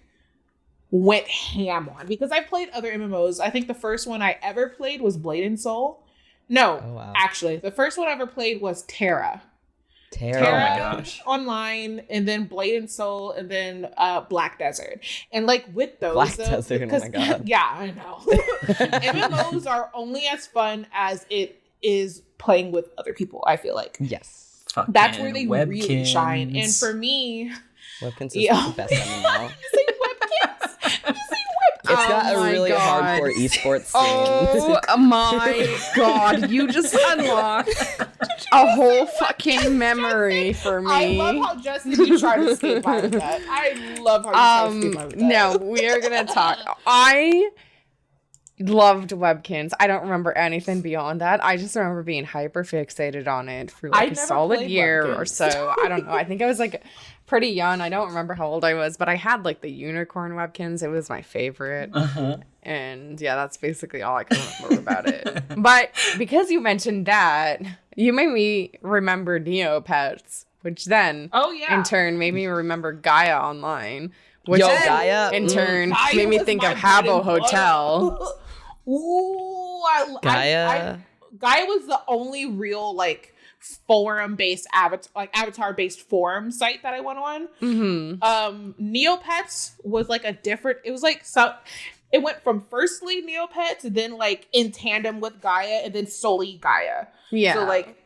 went ham on, because I've played other MMOs. I think the first one I ever played was Blade and Soul. No, Oh, wow. actually, the first one I ever played was Terra. Terra. Oh my gosh. Online, and then Blade and Soul, and then Black Desert. And like with those, Black Desert, oh my god. Yeah, I know. MMOs are only as fun as it is playing with other people, I feel like. Yes. That's where they Fucking really shine. And Webkins. for me, Webkins is the best MMO. say webkins. It's got Oh a my really God. hardcore esports scene. Oh my god, you just unlocked a whole fucking memory for me. I love how Justin, you tried to skate by with that. I love how you tried to skate by with that. No, we are gonna talk. I loved Webkins. I don't remember anything beyond that. I just remember being hyper fixated on it for I like a never solid played year or Webkins. so. I don't know. I think I was like pretty young. I don't remember how old I was, but I had like the unicorn Webkins. It was my favorite. And yeah, that's basically all I can remember about it. But because you mentioned that, you made me remember Neopets, which then in turn made me remember Gaia Online. Which Yo, then, Gaia, in turn, Gaia made me was think my of Habbo bread and Hotel. butter. Ooh, Gaia. Gaia was the only real like forum-based avatar-based forum site that I went on. Neopets was like a different. It was like it went from firstly Neopets, and then like in tandem with Gaia, and then solely Gaia. Yeah. So like,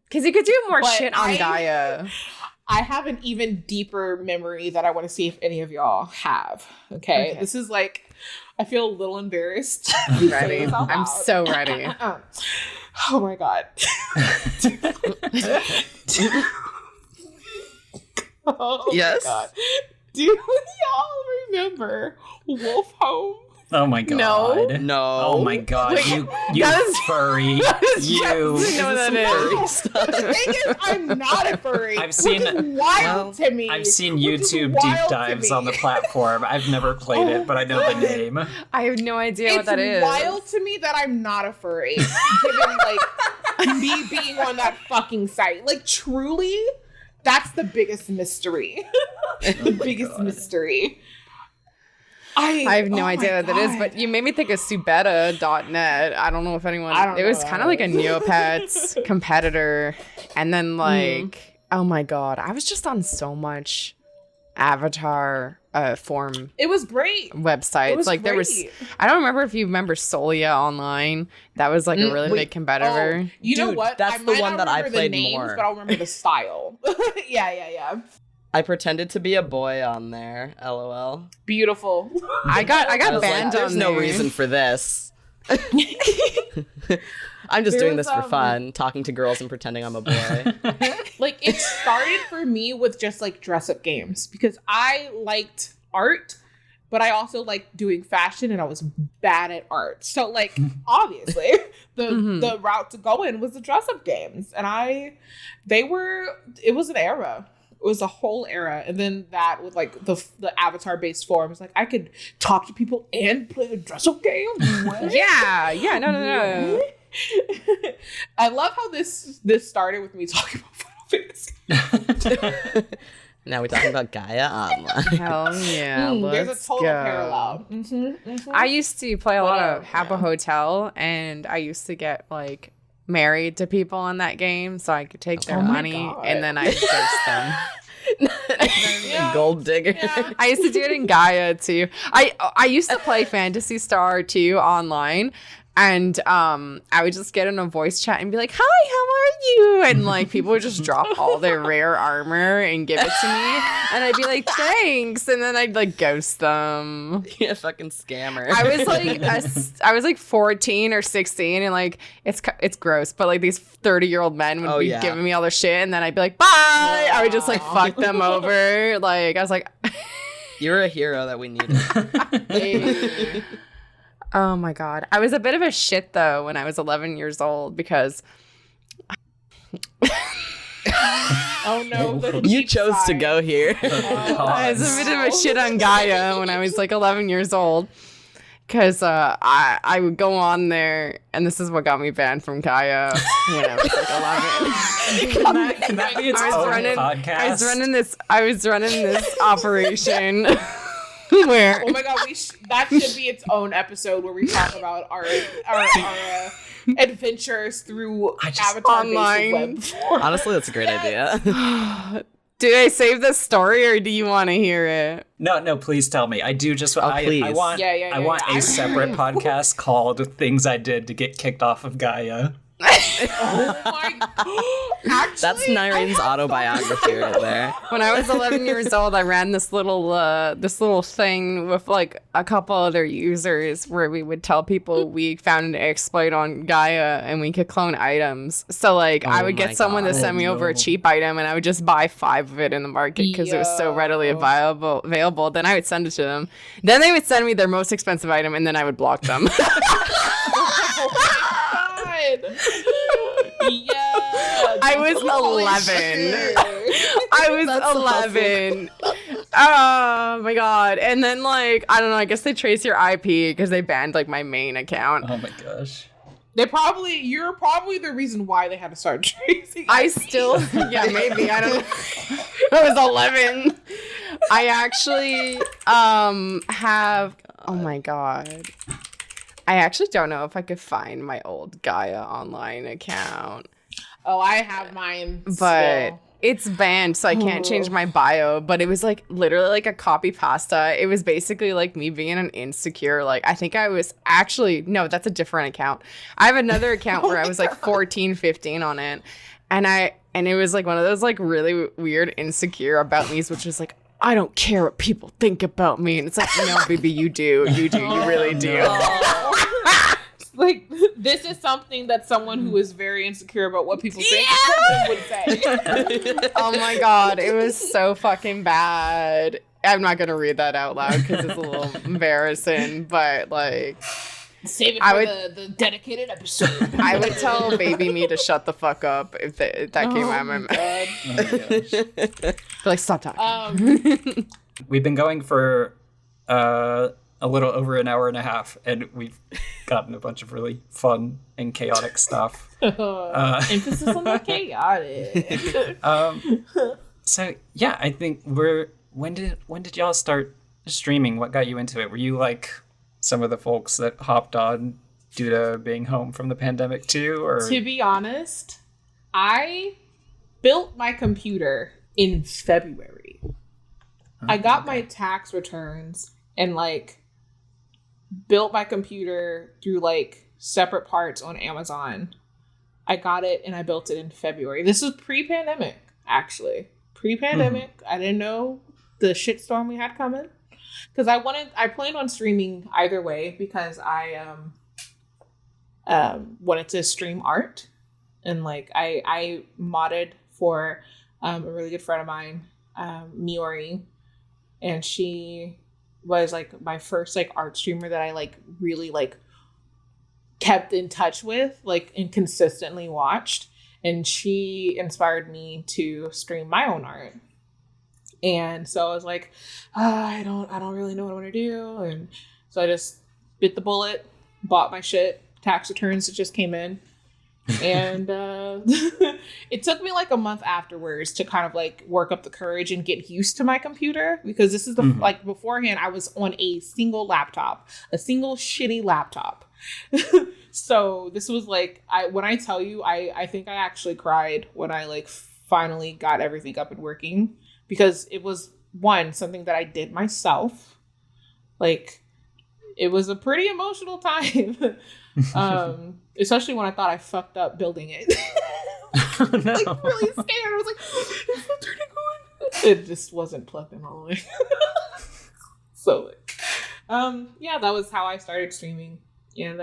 Because you could do more But shit on Gaia. I have an even deeper memory that I want to see if any of y'all have. Okay. This is like, I feel a little embarrassed. I'm ready. I'm so ready. Oh my god. Oh Yes? my god. Do y'all remember Wolf Home? Oh my god. No. Oh my god. Wait, you that is- furry. You. You know what that is. The thing is, I'm not a furry. I've seen- which is wild to me. I've seen which is YouTube wild deep to dives me. on the platform. I've never played it, but I know the name. I have no idea It's what that is. wild to me that I'm not a furry, given like me being on that fucking site. Like truly, that's the biggest mystery. The biggest mystery. I have no oh idea my what that is, God. but you made me think of Subetta.net. I don't know if anyone. I don't It know was what kind that of like a is. Neopets competitor, and then like, oh my god, I was just on so much Avatar forum It was great. websites. It was Like there was, great. I don't remember if you remember Solia Online. That was like a really big competitor. Oh, you know Dude, what? that's I the might one not that I remember played the names, more. but I'll remember the style. Yeah. I pretended to be a boy on there. LOL. Beautiful. I got I was banned like, there's on no there. reason for this. I'm just There doing was, this for fun, talking to girls and pretending I'm a boy. Like it started for me with just like dress up games because I liked art but I also like doing fashion, and I was bad at art. So like obviously the route to go in was the dress up games, and it was an era. It was a whole era. And then that with like the avatar based forms, like I could talk to people and play a dress up game. What? Yeah, no. I love how this started with me talking about Final Fantasy. Now we're talking about Gaia Online. Hell yeah. There's a total parallel. I used to play a lot of Habbo Hotel, and I used to get like married to people on that game so I could take their money and then I'd ghost them. Gold digger. Yeah. I used to do it in Gaia too. I used to play Phantasy Star 2 online, and I would just get in a voice chat and be like, "Hi, how are you?" And like people would just drop all their rare armor and give it to me, and I'd be like, "Thanks," and then I'd like ghost them. Yeah, fucking scammer. I was like 14 or 16, and like it's gross, but like these 30-year-old men would be giving me all their shit, and then I'd be like, "Bye." I would just like fuck them over. Like I was like, "You're a hero that we needed." Oh my god. I was a bit of a shit though when I was 11 years old because oh no, you chose to go here. I was a bit of a shit on Gaia when I was like 11 years old because I would go on there, and this is what got me banned from Gaia when I was like 11. Can that be its own podcast? I was running this operation where oh my god, that should be its own episode where we talk about our adventures through Avatar online. Honestly, that's a great idea. Did I save this story, or do you want to hear it? No, please tell me. I do just. Please. I want a separate podcast called "Things I Did to Get Kicked Off of Gaia." Oh my god! Actually, that's Nyrene's autobiography right there. When I was 11 years old, I ran this little thing with like a couple other users where we would tell people we found an exploit on Gaia and we could clone items. So like I would get someone to send me over a cheap item, and I would just buy 5 of it in the market because it was so readily available. Then I would send it to them. Then they would send me their most expensive item, and then I would block them. Yeah, I was 11. I was 11. Oh my god. And then like I don't know, I guess they trace your IP because they banned like my main account. Oh my gosh. You're probably the reason why they had to start tracing. I still maybe I don't know. I was 11. I actually have oh my god. I actually don't know if I could find my old Gaia Online account. Oh, I have mine. But it's banned, so I can't change my bio. But it was like literally like a copy pasta. It was basically like me being an insecure. Like I think I was actually, no, that's a different account. I have another account where I was like 14, 15 on it. And it was like one of those like really weird insecure about me's, which was like, I don't care what people think about me. And it's like, no, baby, you do. You really do. Like, this is something that someone who is very insecure about what people think would say. Oh my god, it was so fucking bad. I'm not going to read that out loud because it's a little embarrassing, but like... Save it for the dedicated episode. I would tell baby me to shut the fuck up if that came out of my mouth. Be like, stop talking. We've been going for a little over an hour and a half, and we've gotten a bunch of really fun and chaotic stuff. Emphasis on the chaotic. So yeah, I think when did y'all start streaming? What got you into it? Were you like some of the folks that hopped on due to being home from the pandemic too, or? To be honest, I built my computer in February. I got my tax returns and like built my computer through like separate parts on Amazon. I got it and I built it in February. This was pre-pandemic, actually. Pre-pandemic. I didn't know the shitstorm we had coming. Because I planned on streaming either way because I wanted to stream art. And like I modded for a really good friend of mine, Miori, and she was like my first like art streamer that I like really like kept in touch with, like, and consistently watched. And she inspired me to stream my own art. And so I was like, I don't really know what I want to do. And so I just bit the bullet, bought my shit, tax returns that just came in. And it took me like a month afterwards to kind of like work up the courage and get used to my computer, because this is the like beforehand I was on a single shitty laptop. So this was like, when I tell you, I think I actually cried when I like finally got everything up and working, because it was something that I did myself. Like, it was a pretty emotional time. Especially when I thought I fucked up building it. Oh, no. Like, really scared. I was like, is the turning on? It just wasn't plugging all the way. So, yeah, that was how I started streaming. And,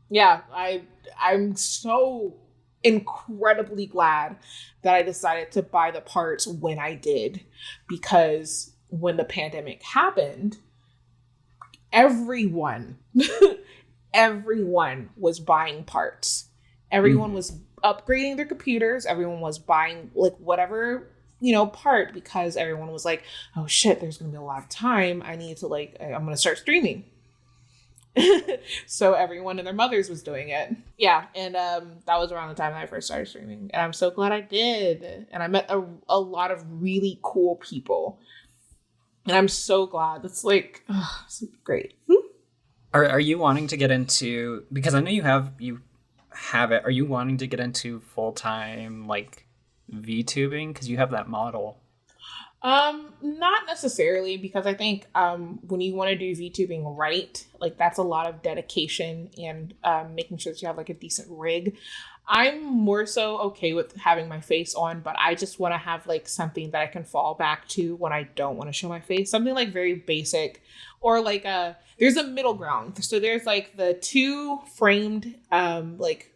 yeah, I'm so incredibly glad that I decided to buy the parts when I did, because when the pandemic happened, everyone was buying parts. Everyone was upgrading their computers. Everyone was buying like whatever, part, because everyone was like, oh shit, there's going to be a lot of time. I need to I'm going to start streaming. So everyone and their mothers was doing it. Yeah. And that was around the time that I first started streaming. And I'm so glad I did. And I met a lot of really cool people. And I'm so glad. That's like, it's great. Are you wanting to get into, because I know you have it, are you wanting to get into full-time like VTubing, because you have that model? Not necessarily, because I think when you want to do VTubing right, like that's a lot of dedication and making sure that you have like a decent rig. I'm more so okay with having my face on, but I just want to have like something that I can fall back to when I don't want to show my face. Something like very basic, or like there's a middle ground. So there's like the 2 framed like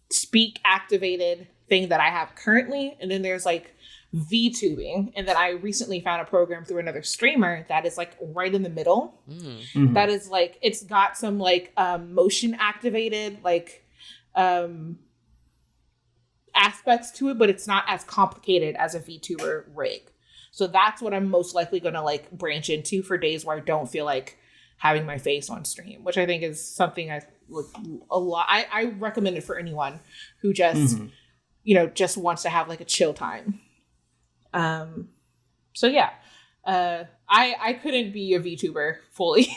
speak activated thing that I have currently, and then there's like VTubing, and then I recently found a program through another streamer that is like right in the middle. That is like, it's got some like motion activated like aspects to it, but it's not as complicated as a VTuber rig. So that's what I'm most likely going to like branch into for days where I don't feel like having my face on stream, which I think is something I would a lot. I recommend it for anyone who just, just wants to have like a chill time. So yeah, I couldn't be a VTuber fully.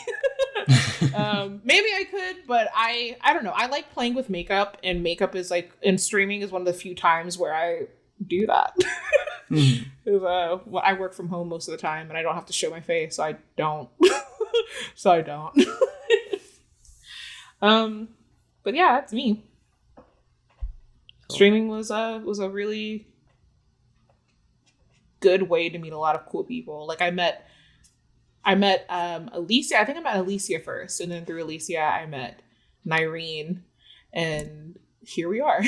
Maybe I could, but I don't know. I like playing with makeup, and makeup is like, and streaming is one of the few times where I do that. I work from home most of the time, and I don't have to show my face, so I don't. But yeah, that's me. Cool. Streaming was a really good way to meet a lot of cool people. Like I met Alicia. I think I met Alicia first, and then through Alicia I met Nyrene, and here we are.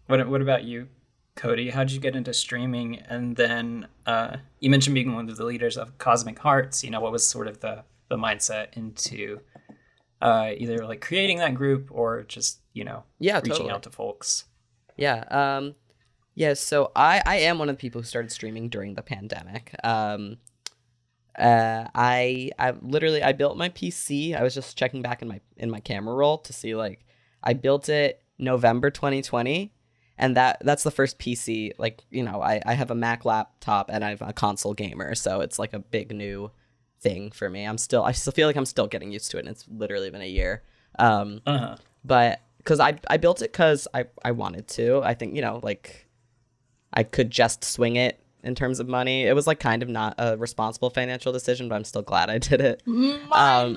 What about you, Cody? How'd you get into streaming? And then you mentioned being one of the leaders of Cosmic Hearts. What was sort of the mindset into either like creating that group or just reaching out to folks? Yeah, so I am one of the people who started streaming during the pandemic. I built my PC. I was just checking back in my camera roll to see, like, I built it November 2020, and that's the first PC. Like, I have a Mac laptop and I have a console gamer, so it's like a big new thing for me. I still feel like I'm still getting used to it, and it's literally been a year. But because I built it because I wanted to. I think like, I could just swing it in terms of money. It was like kind of not a responsible financial decision, but I'm still glad I did it. Mine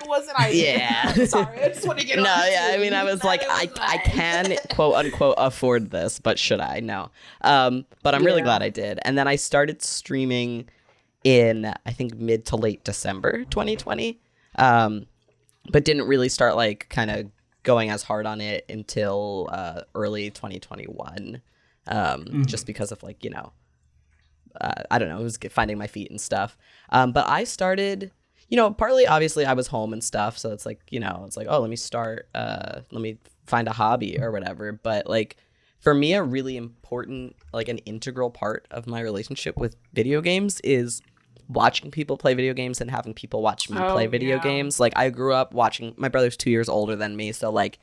wasn't either. Yeah. Sorry, I just want to get on. No, yeah, I mean, I was like, I can quote unquote afford this, but should I? No. But I'm really glad I did. And then I started streaming in, I think, mid to late December 2020, but didn't really start like kind of going as hard on it until early 2021. Just because of like, I don't know, it was finding my feet and stuff. But I started, partly obviously I was home and stuff, so it's like, it's like, oh, let me find a hobby or whatever. But like for me, a really important, like an integral part of my relationship with video games is watching people play video games and having people watch me play video games. Like I grew up watching, my brother's 2 years older than me, so like,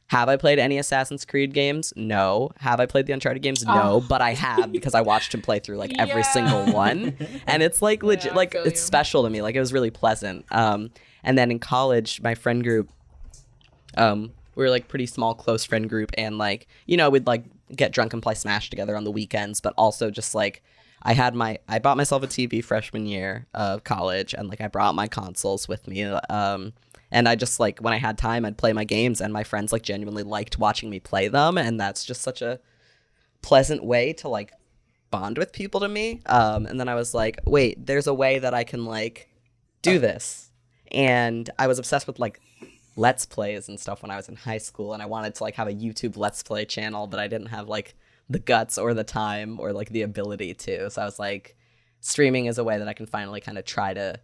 have I played any Assassin's Creed games? No. Have I played the Uncharted games? No. But I have, because I watched him play through like every single one. And it's like legit, like it's special to me. Like it was really pleasant. And then in college, my friend group, we were like pretty small, close friend group. And like, we'd like get drunk and play Smash together on the weekends. But also just like, I bought myself a TV freshman year of college. And like I brought my consoles with me. And I just like, when I had time, I'd play my games, and my friends like genuinely liked watching me play them. And that's just such a pleasant way to like bond with people to me. And then I was like, wait, there's a way that I can like do this. And I was obsessed with like Let's Plays and stuff when I was in high school. And I wanted to like have a YouTube Let's Play channel, but I didn't have like the guts or the time or like the ability to. So I was like, streaming is a way that I can finally kind of try to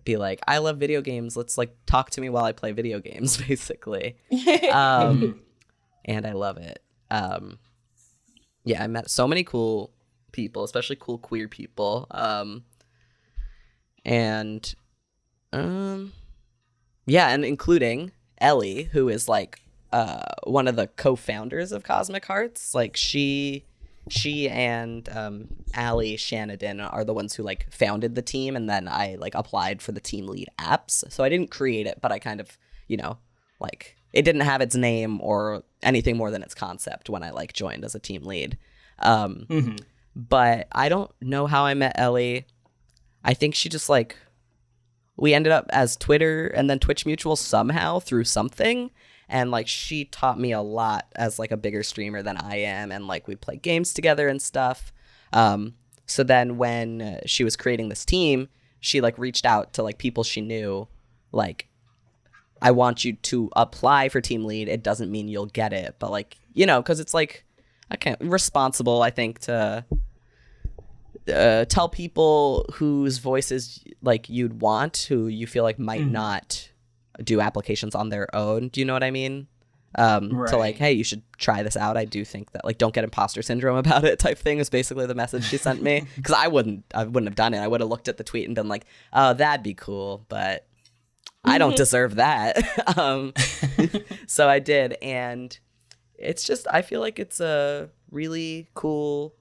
be like, I love video games. Let's like talk to me while I play video games, basically. And I love it. Yeah, I met so many cool people, especially cool queer people. And including Ellie, who is like one of the co-founders of Cosmic Hearts. Like she and Allie Shanaden are the ones who like founded the team, and then I like applied for the team lead apps. So I didn't create it, but I kind of, like it didn't have its name or anything more than its concept when I like joined as a team lead. But I don't know how I met Ellie. I think she just like, we ended up as Twitter and then Twitch mutuals somehow through something. And like she taught me a lot as like a bigger streamer than I am, and like we play games together and stuff. So then when she was creating this team, she like reached out to like people she knew, like, I want you to apply for team lead. It doesn't mean you'll get it, but like, because it's like responsible, I think, to tell people whose voices like you'd want, who you feel like might not do applications on their own. Do you know what I mean? Right. To like, hey, you should try this out. I do think that like, don't get imposter syndrome about it type thing is basically the message she sent me. Because I wouldn't have done it. I would have looked at the tweet and been like, oh, that'd be cool, but I don't deserve that. So I did, and it's just, I feel like it's a really cool,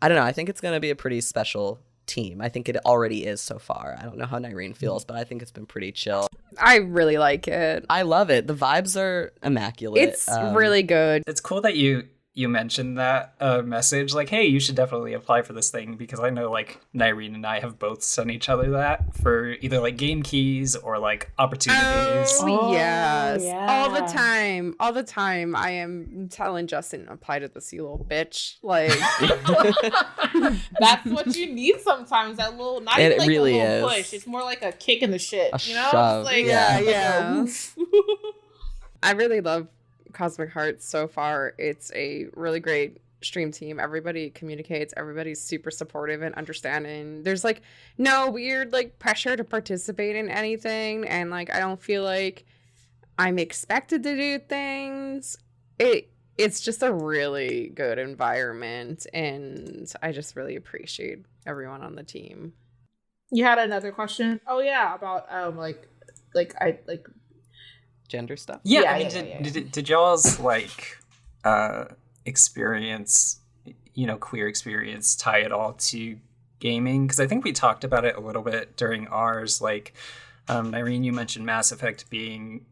I don't know, I think it's gonna be a pretty special team. I think it already is so far. I don't know how Nyrene feels, but I think it's been pretty chill. I really like it. I love it. The vibes are immaculate. It's really good. It's cool that you mentioned that message, like, hey, you should definitely apply for this thing, because I know like Nyrene and I have both sent each other that for either like game keys or like opportunities. Oh yes. Yeah. All the time I am telling Justin, apply to this, you little bitch. Like that's what you need sometimes, that little, not even like really a little push, it's more like a kick in the shit, a shove. Like, yeah. I really love Cosmic Hearts so far. It's a really great stream team. Everybody communicates, everybody's super supportive and understanding. There's like no weird like pressure to participate in anything, and like I don't feel like I'm expected to do things. It's just a really good environment, and I just really appreciate everyone on the team. You had another question? Oh yeah, about gender stuff. Did y'all's like experience, queer experience, tie it all to gaming? Because I think we talked about it a little bit during ours. Like, Irene, you mentioned Mass Effect being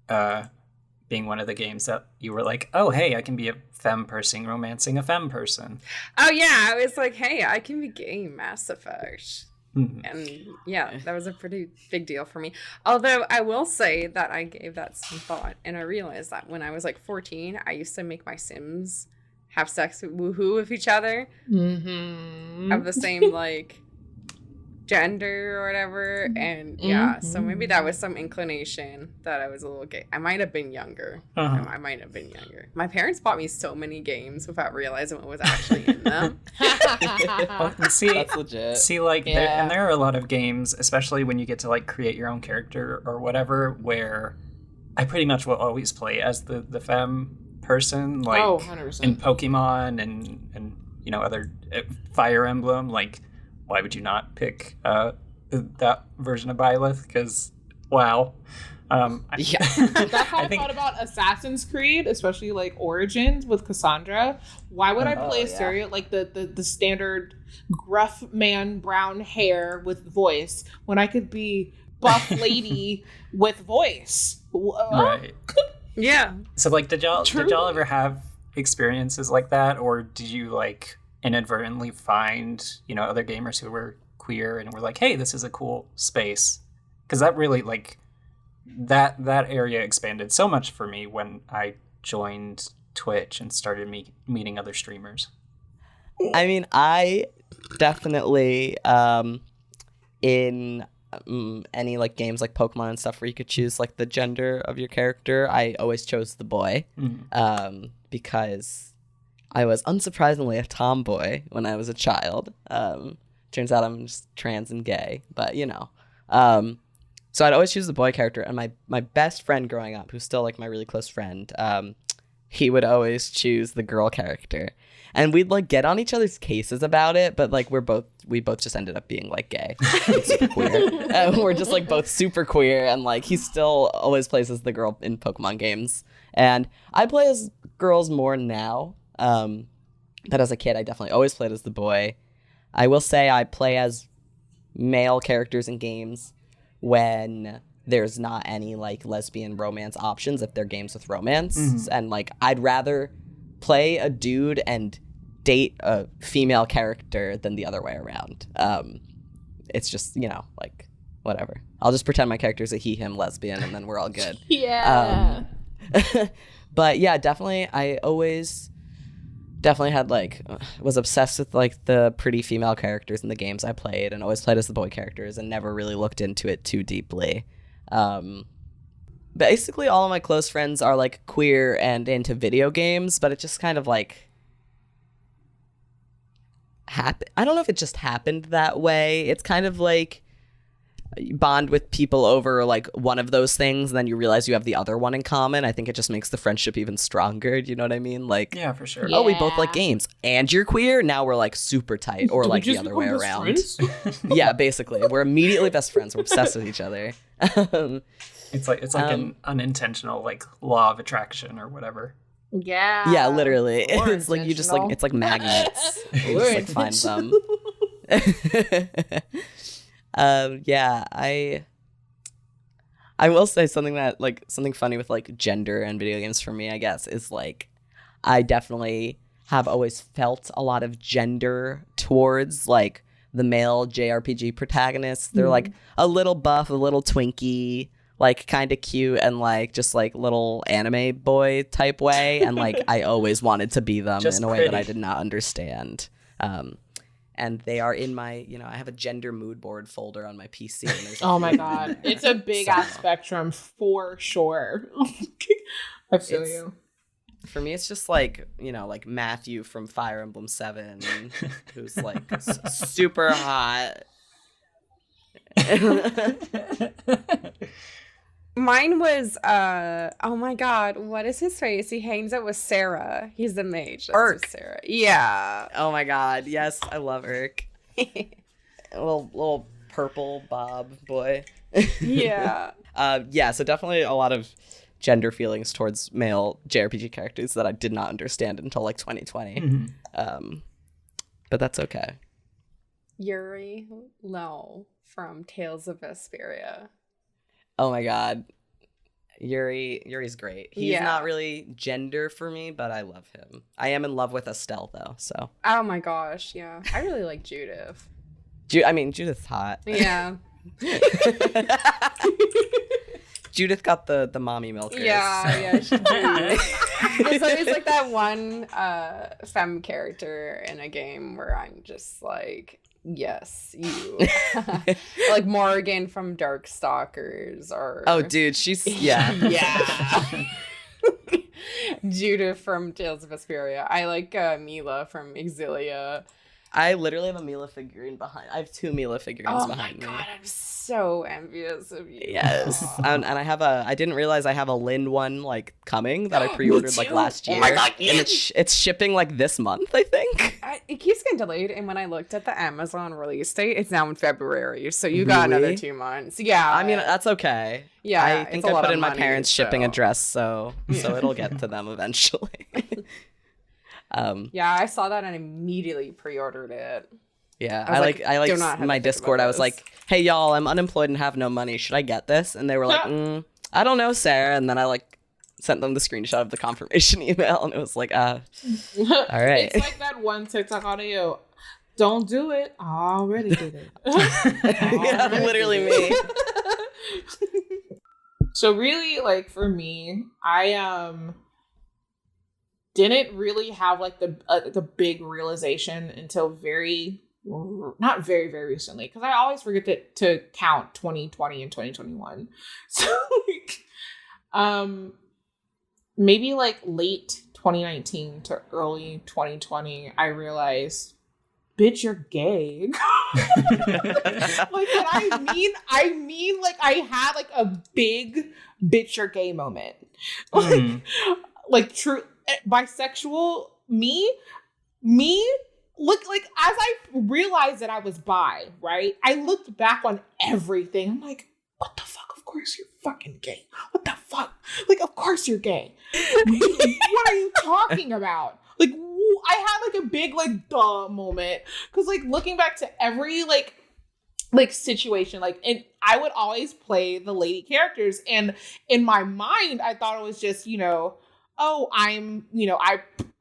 one of the games that you were like, oh hey, I can be a femme person romancing a femme person. Oh yeah, I was like, hey, I can be gay in Mass Effect. And yeah, that was a pretty big deal for me. Although I will say that I gave that some thought, and I realized that when I was like 14, I used to make my Sims have sex with woohoo with each other of the same like gender or whatever, and yeah, so maybe that was some inclination that I was a little gay. I might have been younger. I might have been younger. My parents bought me so many games without realizing what was actually in them. Well, see, That's legit. See, like, there are a lot of games, especially when you get to like create your own character or whatever, where I pretty much will always play as the femme person, like 100%. in Pokemon and you know, other Fire Emblem. Like, why would you not pick that version of Byleth? Because wow. That's how I thought about Assassin's Creed, especially like Origins with Cassandra. Why would I play like the standard gruff man, brown hair with voice, when I could be buff lady with voice? Right. Yeah. So like, did y'all ever have experiences like that, or did you like inadvertently find, you know, other gamers who were queer and were like, hey, this is a cool space? Because that really, like, that area expanded so much for me when I joined Twitch and started meeting other streamers. I mean, I definitely in any like games like Pokemon and stuff where you could choose like the gender of your character, I always chose the boy, because I was unsurprisingly a tomboy when I was a child. Turns out I'm just trans and gay, but you know. So I'd always choose the boy character, and my best friend growing up, who's still like my really close friend, he would always choose the girl character. And we'd like get on each other's cases about it, but like we both just ended up being like gay and super queer. We're just like both super queer, and like he still always plays as the girl in Pokemon games. And I play as girls more now. But as a kid, I definitely always played as the boy. I will say I play as male characters in games when there's not any like lesbian romance options, if they're games with romance. And like I'd rather play a dude and date a female character than the other way around. It's just, you know, like whatever. I'll just pretend my character's a he, him lesbian, and then we're all good. Yeah. But yeah, definitely I always had like was obsessed with like the pretty female characters in the games I played, and always played as the boy characters and never really looked into it too deeply. Basically all of my close friends are like queer and into video games, but it just kind of like happened. I don't know if it just happened that way. It's kind of like you bond with people over like one of those things, and then you realize you have the other one in common. I think it just makes the friendship even stronger. Do you know what I mean? Like, yeah, for sure. Oh, we both like games, and you're queer. Now we're like super tight, or like the other way around. Yeah, basically, we're immediately best friends. We're obsessed with each other. It's like an unintentional like law of attraction or whatever. Yeah. Yeah, literally. It's like you just like it's like magnets. You just like find them. Yeah, I will say something funny with like gender and video games for me, I guess, is like I definitely have always felt a lot of gender towards like the male JRPG protagonists. They're like a little buff, a little twinky, like kind of cute, and like just like little anime boy type way, and like I always wanted to be them in a way that I did not understand. And they are in my, you know, I have a gender mood board folder on my PC. And there's oh my God. It's a big ass spectrum for sure. I feel you. For me, it's just like, you know, like Matthew from Fire Emblem 7, who's like super hot. Mine was, oh my God, what is his face? He hangs out with Sarah. He's the mage. Urk. Sarah. Yeah. Oh my God. Yes, I love Urk. little purple bob boy. Yeah. Yeah, so definitely a lot of gender feelings towards male JRPG characters that I did not understand until like 2020. But that's okay. Yuri Low from Tales of Vesperia. Oh my God. Yuri's great. He's not really gender for me, but I love him. I am in love with Estelle though, so. Oh my gosh, yeah. I really like Judith. Judith's hot. Yeah. Judith got the mommy milkers. Yeah, she did. There's always like that one femme character in a game where I'm just like, Yes, you. Like Morgan from Darkstalkers, or Oh, dude, she's yeah. Judith from Tales of Vesperia. I like Mila from Exilia. I literally have a Mila figurine behind. I have 2 Mila figurines behind me. Oh my god, I'm so envious of you. Yes, and I have a. I didn't realize I have a Lynn one like coming that I pre-ordered like last year. Oh my god, and it's shipping like this month, I think. It keeps getting delayed, and when I looked at the Amazon release date, it's now in February, so you got another 2 months. Yeah, I mean that's okay. Yeah, I think I put in my parents' shipping so. address, so it'll get to them eventually. Yeah, I saw that and immediately pre-ordered it. Yeah, I like my Discord. I was like, "Hey y'all, I'm unemployed and have no money. Should I get this?" And they were like, "I don't know, Sarah." And then I like sent them the screenshot of the confirmation email, and it was like, all right. It's like that one TikTok audio. Don't do it. I already did it. Yeah, literally me. So really, like for me, I didn't really have like the big realization until not very recently, because I always forget to count 2020 and 2021. So like maybe like late 2019 to early 2020, I realized, bitch, you're gay. Like what I mean like I had like a big bitch, you're gay moment. Like true bisexual me look like, as I realized that I was bi, right? I looked back on everything. I'm like, what the fuck? Of course you're fucking gay. What the fuck? Like, of course you're gay. What are you talking about? Like, I had like a big like duh moment, because like looking back to every like situation, like, and I would always play the lady characters, and in my mind I thought it was just, oh, I'm,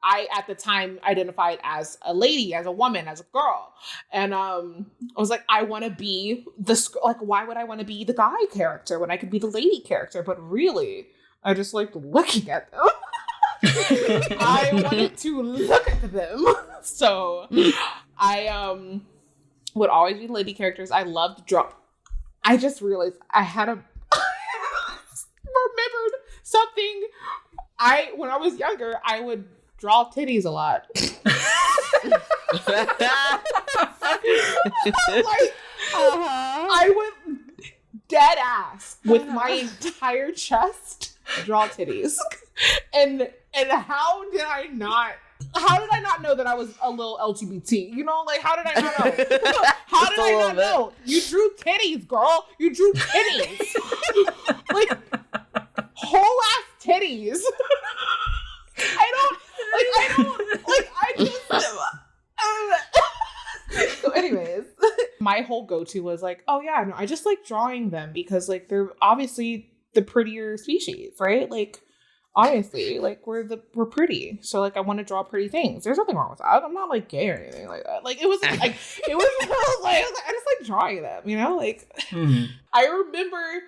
I at the time identified as a lady, as a woman, as a girl. And I was like, I want to be why would I want to be the guy character when I could be the lady character? But really, I just liked looking at them. I wanted to look at them. So I would always be lady characters. I loved draw. I just realized I had remembered something. When I was younger, I would draw titties a lot. I would dead ass with my entire chest draw titties. And how did I not know that I was a little LGBT? Like, how did I not know? How did I not know? You drew titties, girl. You drew titties. Like, whole ass titties. So anyways, my whole go-to was like, oh yeah, no, I just like drawing them because like they're obviously the prettier species, right? Like, obviously, like we're pretty, so like I want to draw pretty things. There's nothing wrong with that. I'm not like gay or anything like that. Like it was like I just like drawing them, like. I remember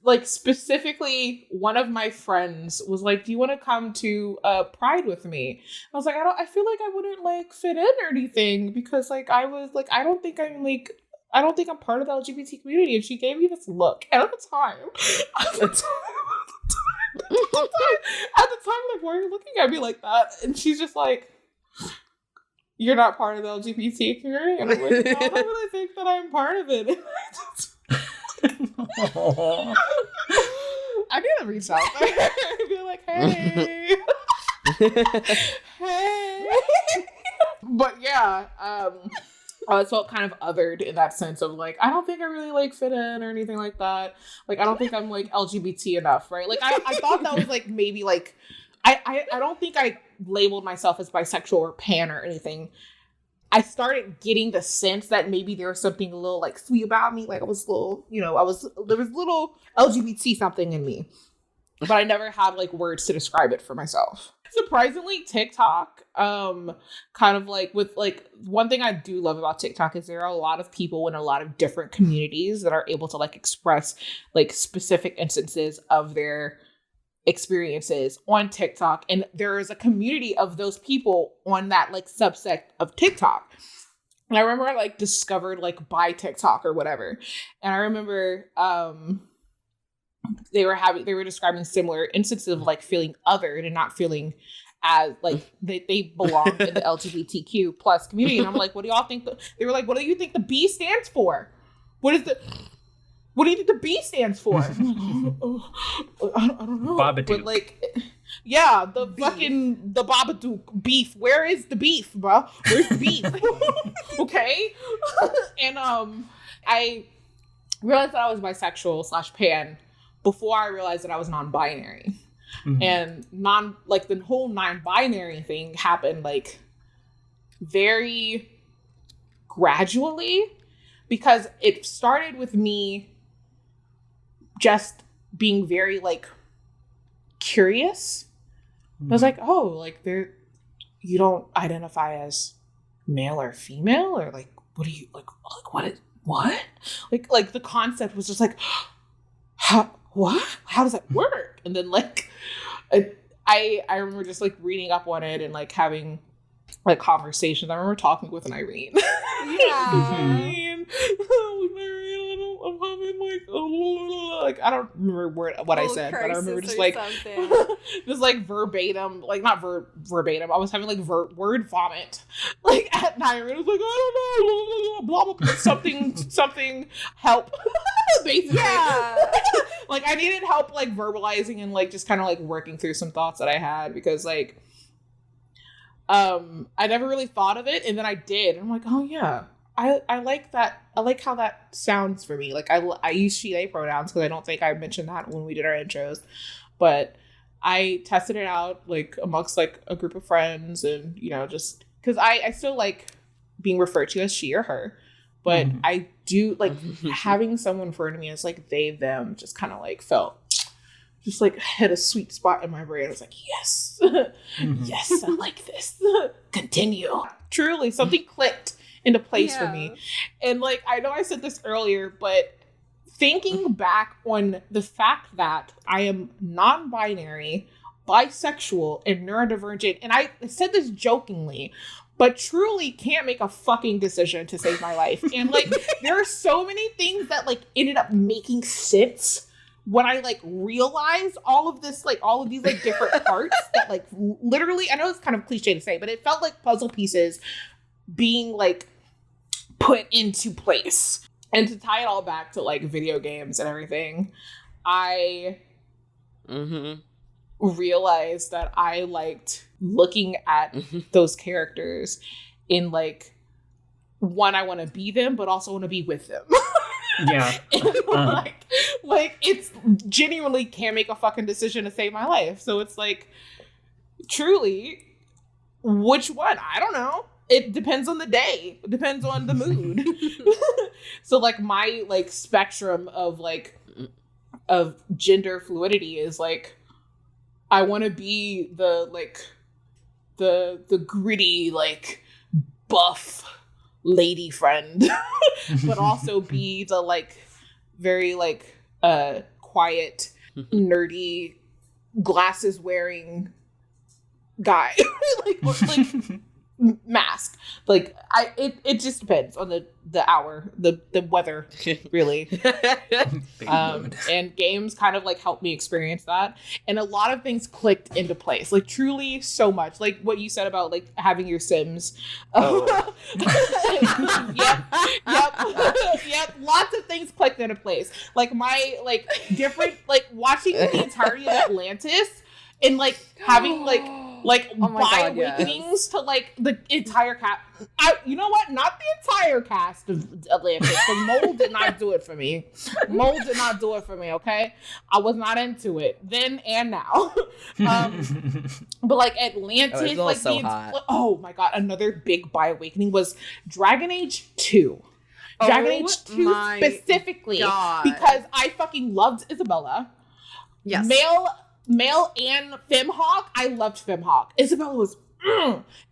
like specifically one of my friends was like, do you want to come to Pride with me? I was like, I feel like I wouldn't like fit in or anything, because like I was like, I don't think I'm part of the LGBT community. And she gave me this look, and at the time, like, why are you looking at me like that? And she's just like, you're not part of the LGBT community? And I'm like, no, I don't really think that I'm part of it. I need to reach out there and be like, hey. Hey. But yeah, I always felt kind of othered in that sense of like, I don't think I really like fit in or anything like that. Like, I don't think I'm like LGBT enough, right? Like, I thought that was like maybe like, I don't think I labeled myself as bisexual or pan or anything. I started getting the sense that maybe there was something a little like sweet about me. Like I was a little, there was little LGBT something in me, but I never had like words to describe it for myself. Surprisingly, TikTok, kind of like with like, one thing I do love about TikTok is there are a lot of people in a lot of different communities that are able to like express like specific instances of their experiences on TikTok, and there is a community of those people on that like subsect of TikTok. And I remember I like discovered like by TikTok or whatever. And I remember they were describing similar instances of like feeling othered and not feeling as like they belong in the LGBTQ plus community. And I'm like, what do y'all think? They were like, what do you think the B stands for? What do you think the B stands for? I don't know. Babadook. But like, yeah, the Babadook beef. Where is the beef, bro? Where's the beef? Okay. And I realized that I was bisexual / pan before I realized that I was non-binary. Mm-hmm. And the whole non-binary thing happened like very gradually, because it started with me just being very like curious. Mm-hmm. I was like, oh, like you don't identify as male or female, or like what do you like what? Like the concept was just like, what? How does that work? And then like I remember just like reading up on it and like having like conversations. I remember talking with an Irene. Yeah. I'm having like I don't remember what I said, but I remember just like just like verbatim, like not verbatim. I was having like word vomit like at night. And it was like, I don't know, blah blah blah, something help. Basically, yeah. Like I needed help like verbalizing and like just kind of like working through some thoughts that I had, because like I never really thought of it, and then I did, and I'm like, oh yeah, I like that. I like how that sounds for me. Like I use she they pronouns because I don't think I mentioned that when we did our intros, but I tested it out like amongst like a group of friends, and you know, just because I still like being referred to as she or her, but mm-hmm. I do like having someone refer to me as like they them just kind of like felt just like hit a sweet spot in my brain. I was like, yes, mm-hmm. Yes, I like this. Continue. Truly, something clicked into place for me. And like, I know I said this earlier, but thinking back on the fact that I am non-binary, bisexual, and neurodivergent, and I said this jokingly, but truly can't make a fucking decision to save my life. And like, there are so many things that like ended up making sense when I like realized all of this, like all of these like different parts that like literally, I know it's kind of cliche to say, but it felt like puzzle pieces being like put into place. And to tie it all back to like video games and everything, I realized that I liked looking at those characters in like, one, I want to be them, but also want to be with them. Yeah. And, like it's genuinely can't make a fucking decision to save my life. So it's like, truly, which one? I don't know. It depends on the day. It depends on the mood. So like my like spectrum of like of gender fluidity is like, I want to be the like the gritty like buff lady friend, but also be the like very like quiet nerdy glasses wearing guy. like mask. Like it just depends on the hour, the weather, really. And games kind of like helped me experience that, and a lot of things clicked into place, like truly so much, like what you said about like having your Sims. Yep, lots of things clicked into place, like my like different like watching the entirety of Atlantis and like having like bi awakenings to like the entire cast. You know what? Not the entire cast of Atlantis. The Mold did not do it for me. Mold did not do it for me. Okay, I was not into it then and now. But like Atlantis, like so hot. Oh my god! Another big bi awakening was Dragon Age 2. Dragon Age 2 specifically, because I fucking loved Isabella. Yes. Male and Femhawk. I loved Femhawk. Isabella was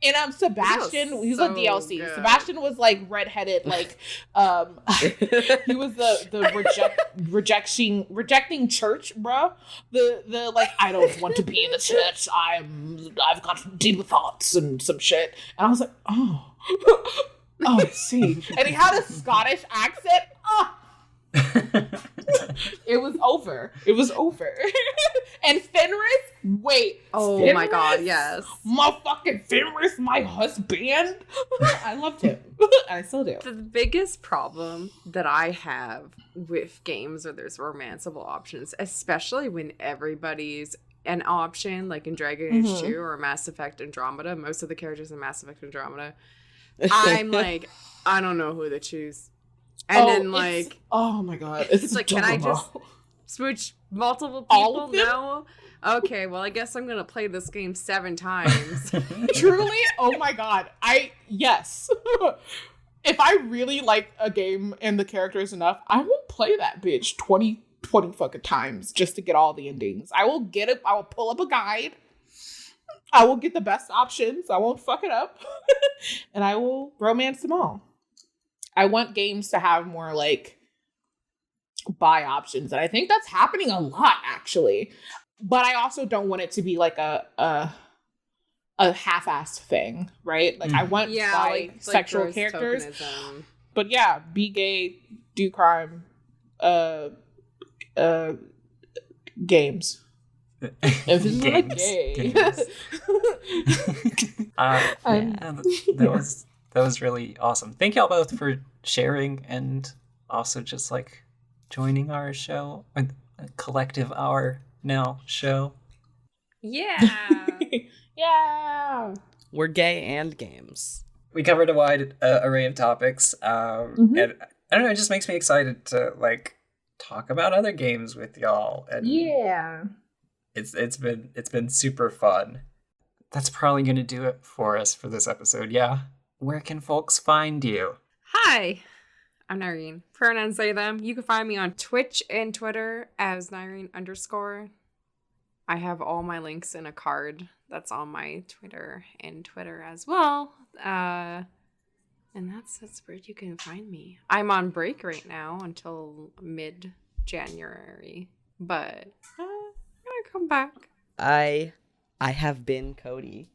and Sebastian, he was a DLC. Good. Sebastian was like redheaded, like he was the rejecting church, bro. The like, I don't want to be in the church. I've got deeper thoughts and some shit. And I was like, oh. Oh, see. And he had a Scottish accent. Oh. It was over. It was over. And Fenris, wait. Oh Fenris? my god, yes. Motherfucking Fenris, my husband. I loved him. And I still do. The biggest problem that I have with games where there's romanceable options, especially when everybody's an option, like in Dragon Age 2 or Mass Effect Andromeda, most of the characters in Mass Effect Andromeda, I'm like, I don't know who to choose. And then like, oh my god, it's like, can I just switch multiple people? All of them? No. Okay, well, I guess I'm gonna play this game 7 times. Truly, oh my god, yes. If I really like a game and the characters enough, I will play that bitch 20 fucking times just to get all the endings. I will get it. I will pull up a guide. I will get the best options. I won't fuck it up. And I will romance them all. I want games to have more like buy options. And I think that's happening a lot, actually. But I also don't want it to be like a half-assed thing, right? Like I want sexual characters. Tokenism. But yeah, be gay, do crime, games. If it's not gay. That was really awesome. Thank y'all both for sharing and also just like joining our show, a collective our now show. Yeah. Yeah. We're gay and games. We covered a wide array of topics, and I don't know, it just makes me excited to like talk about other games with y'all. And yeah, it's been super fun. That's probably gonna do it for us for this episode. Yeah, where can folks find you? Hi, I'm Nyrene. Pronouns they them. You can find me on Twitch and Twitter as Nyrene_. I have all my links in a card that's on my Twitter and Twitter as well. And that's where you can find me. I'm on break right now until mid-January, but I'm gonna come back. I have been Cody.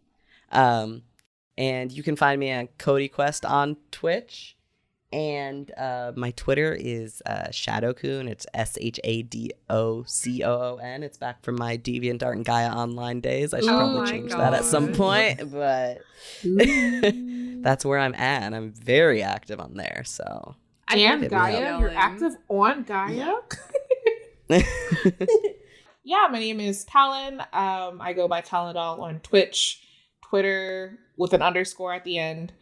And you can find me at Cody Quest on Twitch. And my Twitter is Shadowcoon. It's SHADOCOON. It's back from my DeviantArt and Gaia Online days. I should probably change that at some point, but that's where I'm at. And I'm very active on there. So and Gaia, you're active on Gaia. Yeah, my name is Talon. I go by Talondoll on Twitch, Twitter with an underscore at the end.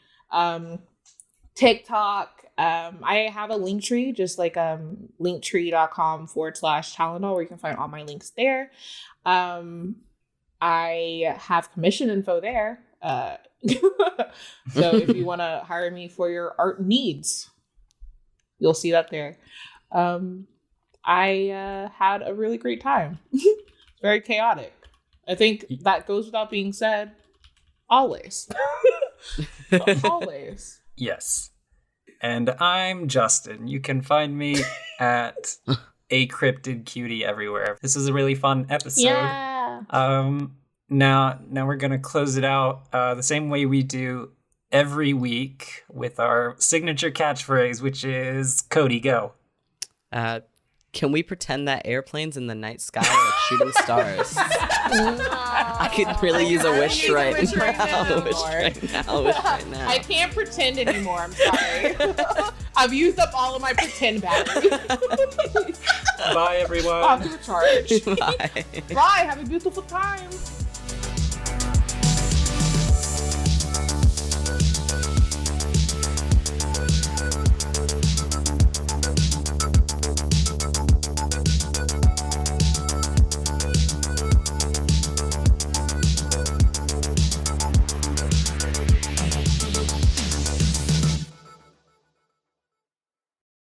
TikTok. I have a link tree, just like linktree.com/Talondoll, where you can find all my links there. I have commission info there. So if you want to hire me for your art needs, you'll see that there. I had a really great time. Very chaotic. I think that goes without being said. Always. Always. Yes. And I'm Justin. You can find me at a cryptid cutie everywhere. This is a really fun episode. Yeah. Now we're gonna close it out the same way we do every week with our signature catchphrase, which is Cody, go. Can we pretend that airplanes in the night sky are like shooting stars? I could really use a wish right now. I can't pretend anymore. I'm sorry. I've used up all of my pretend batteries. Bye, everyone. Off to a charge. Bye. Bye. Have a beautiful time.